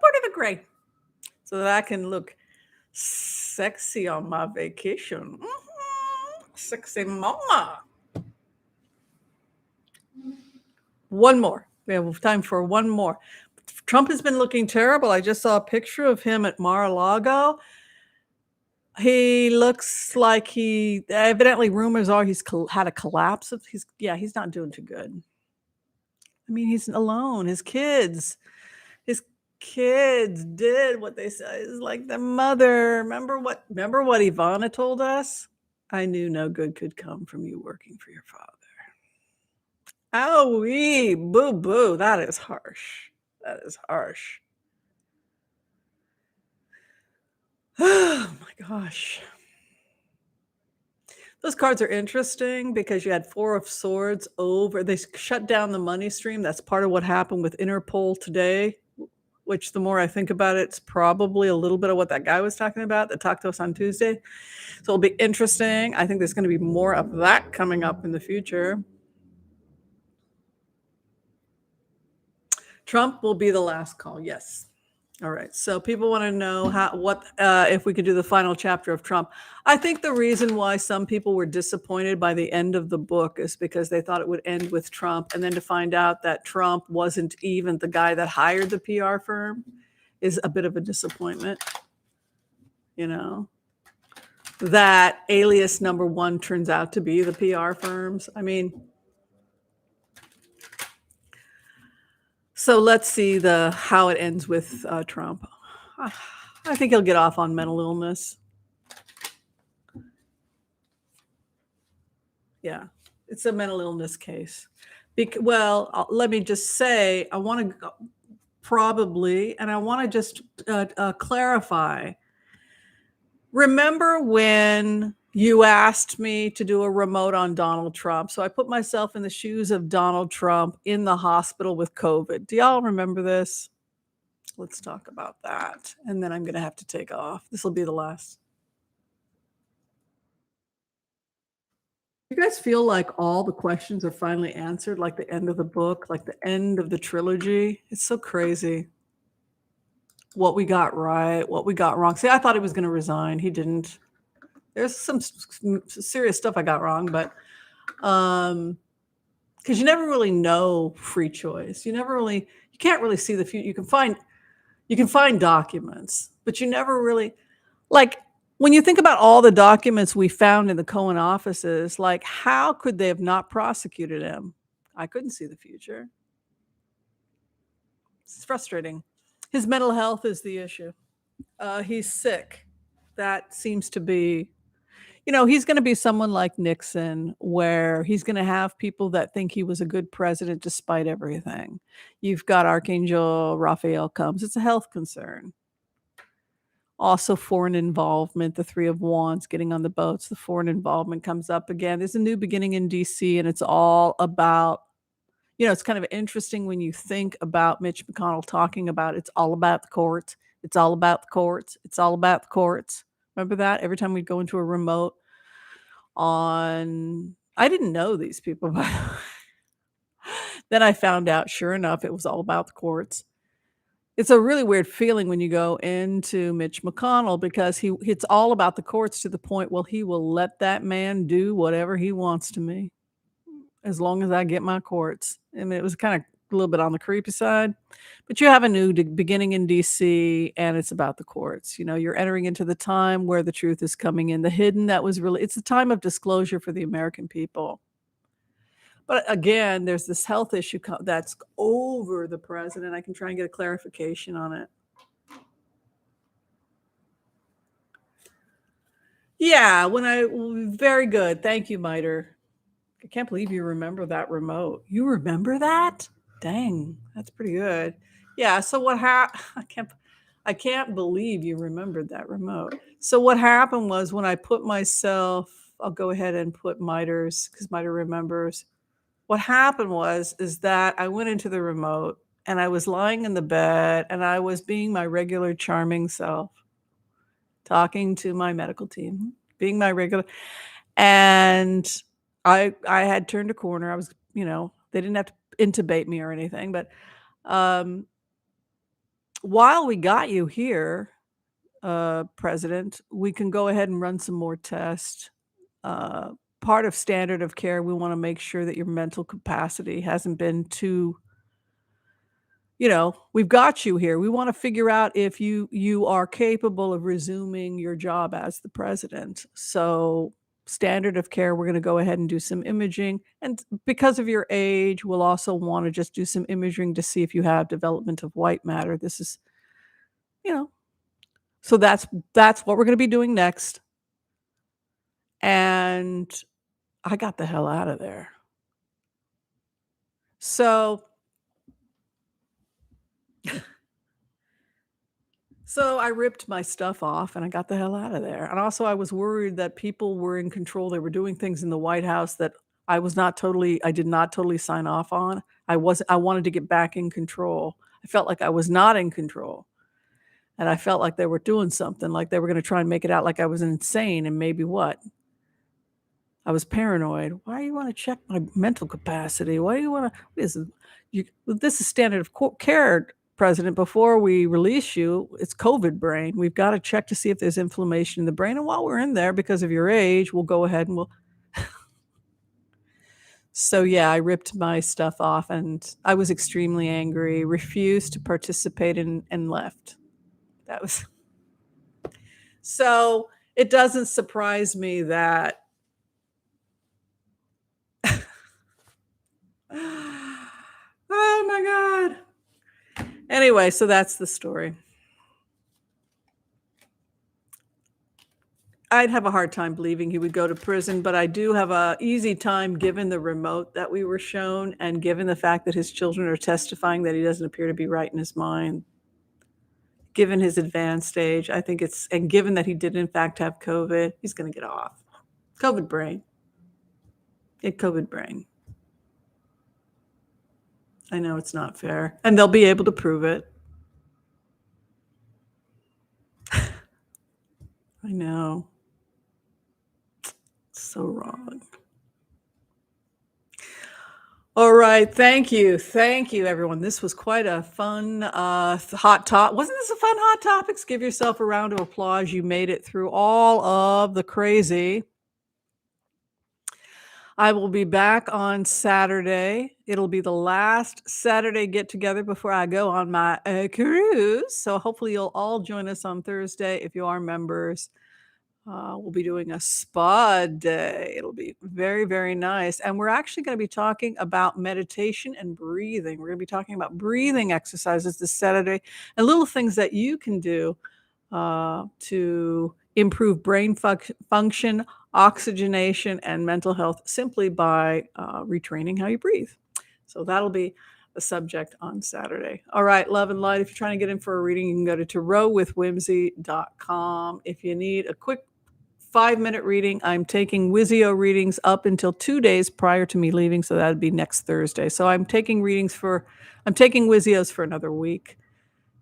A: part of the gray. So that I can look sexy on my vacation. Sexy mama. One more. We have time for one more. Trump has been looking terrible. I just saw a picture of him at Mar-a-Lago. He looks like evidently rumors are he's had a collapse. He's not doing too good. I mean, he's alone. His kids did what they said. It's like the mother. Remember what Ivana told us? I knew no good could come from you working for your father. Owie, boo boo. That is harsh. Oh my gosh. Those cards are interesting because you had Four of Swords they shut down the money stream. That's part of what happened with Interpol today, which the more I think about it, it's probably a little bit of what that guy was talking about that talked to us on Tuesday. So it'll be interesting. I think there's going to be more of that coming up in the future. Trump will be the last call. Yes. All right. So people want to know if we could do the final chapter of Trump. I think the reason why some people were disappointed by the end of the book is because they thought it would end with Trump. And then to find out that Trump wasn't even the guy that hired the PR firm is a bit of a disappointment. That alias number one turns out to be the PR firms. I mean, So let's see how it ends with Trump. I think he'll get off on mental illness. Yeah, it's a mental illness case. Let me just say, I want to probably, and I want to just clarify. Remember when you asked me to do a remote on Donald Trump? So I put myself in the shoes of Donald Trump in the hospital with COVID. Do y'all remember this? Let's talk about that. And then I'm going to have to take off. This will be the last. You guys feel like all the questions are finally answered, like the end of the book, like the end of the trilogy? It's so crazy. What we got right, what we got wrong. See, I thought he was going to resign. He didn't. There's some serious stuff I got wrong, but because you never really know free choice. You can't really see the future. You can find documents, but you never really, like, when you think about all the documents we found in the Cohen offices, like, how could they have not prosecuted him? I couldn't see the future. It's frustrating. His mental health is the issue. He's sick. That seems to be, he's going to be someone like Nixon, where he's going to have people that think he was a good president despite everything. You've got Archangel Raphael comes. It's a health concern. Also, foreign involvement, the Three of Wands getting on the boats, the foreign involvement comes up again. There's a new beginning in DC, and it's all about, it's kind of interesting when you think about Mitch McConnell talking about it's all about the courts. It's all about the courts. It's all about the courts. Remember that? Every time we'd go into a remote I didn't know these people, but then I found out, sure enough, it was all about the courts. It's a really weird feeling when you go into Mitch McConnell, because it's all about the courts to the point, well, he will let that man do whatever he wants to me as long as I get my courts. I mean, it was kind of a little bit on the creepy side, but you have a new beginning in DC, and it's about the courts. You're entering into the time where the truth is coming in. The hidden, it's the time of disclosure for the American people. But again, there's this health issue that's over the president. I can try and get a clarification on it. Yeah, very good. Thank you, Miter. I can't believe you remember that remote. You remember that? Dang, that's pretty good. Yeah, so what happened? I can't believe you remembered that remote. So what happened was, when I put myself, I'll go ahead and put Miter's, because Miter remembers. What happened is that I went into the remote, and I was lying in the bed, and I was being my regular charming self, talking to my medical team, being my regular, and I had turned a corner. I was, they didn't have to intubate me or anything, but while we got you here, President, we can go ahead and run some more tests. Part of standard of care, we want to make sure that your mental capacity hasn't been too, we've got you here. We want to figure out if you are capable of resuming your job as the president. So standard of care, we're going to go ahead and do some imaging. And because of your age, we'll also want to just do some imaging to see if you have development of white matter. This is, so that's what we're going to be doing next. And I got the hell out of there. So I ripped my stuff off, and I got the hell out of there. And also, I was worried that people were in control. They were doing things in the White House that I did not totally sign off on. I wanted to get back in control. I felt like I was not in control. And I felt like they were doing something, like they were going to try and make it out like I was insane, and maybe what? I was paranoid. Why do you want to check my mental capacity? Why do you want to? This is standard of care, President. Before we release you, it's COVID brain. We've got to check to see if there's inflammation in the brain. And while we're in there, because of your age, we'll go ahead and we'll. So yeah, I ripped my stuff off, and I was extremely angry. Refused to participate and left. That was. So it doesn't surprise me that. Oh my God. Anyway, so that's the story. I'd have a hard time believing he would go to prison, but I do have a easy time given the remote that we were shown and given the fact that his children are testifying that he doesn't appear to be right in his mind. Given his advanced age, I think and given that he did in fact have COVID, he's going to get off. COVID brain. COVID brain. I know it's not fair. And they'll be able to prove it. I know. So wrong. All right. Thank you. Thank you, everyone. This was quite a fun, hot topic. Wasn't this a fun hot topics? Give yourself a round of applause. You made it through all of the crazy. I will be back on Saturday. It'll be the last Saturday get together before I go on my cruise. So hopefully you'll all join us on Thursday if you are members. We'll be doing a spa day. It'll be very, very nice. And we're actually going to be talking about meditation and breathing. We're going to be talking about breathing exercises this Saturday and little things that you can do to improve brain function, oxygenation, and mental health simply by retraining how you breathe. So that'll be the subject on Saturday. All right, love and light. If you're trying to get in for a reading, you can go to tarotwithwhimsy.com. If you need a quick 5-minute reading, I'm taking Wizio readings up until 2 days prior to me leaving, so that'd be next Thursday. So I'm taking Wizios for another week.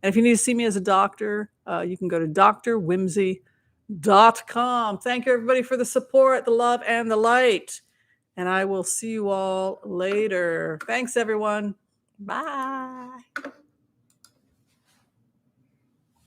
A: And if you need to see me as a doctor, you can go to drwhimsy.com. Thank you, everybody, for the support, the love, and the light. And I will see you all later. Thanks, everyone. Bye.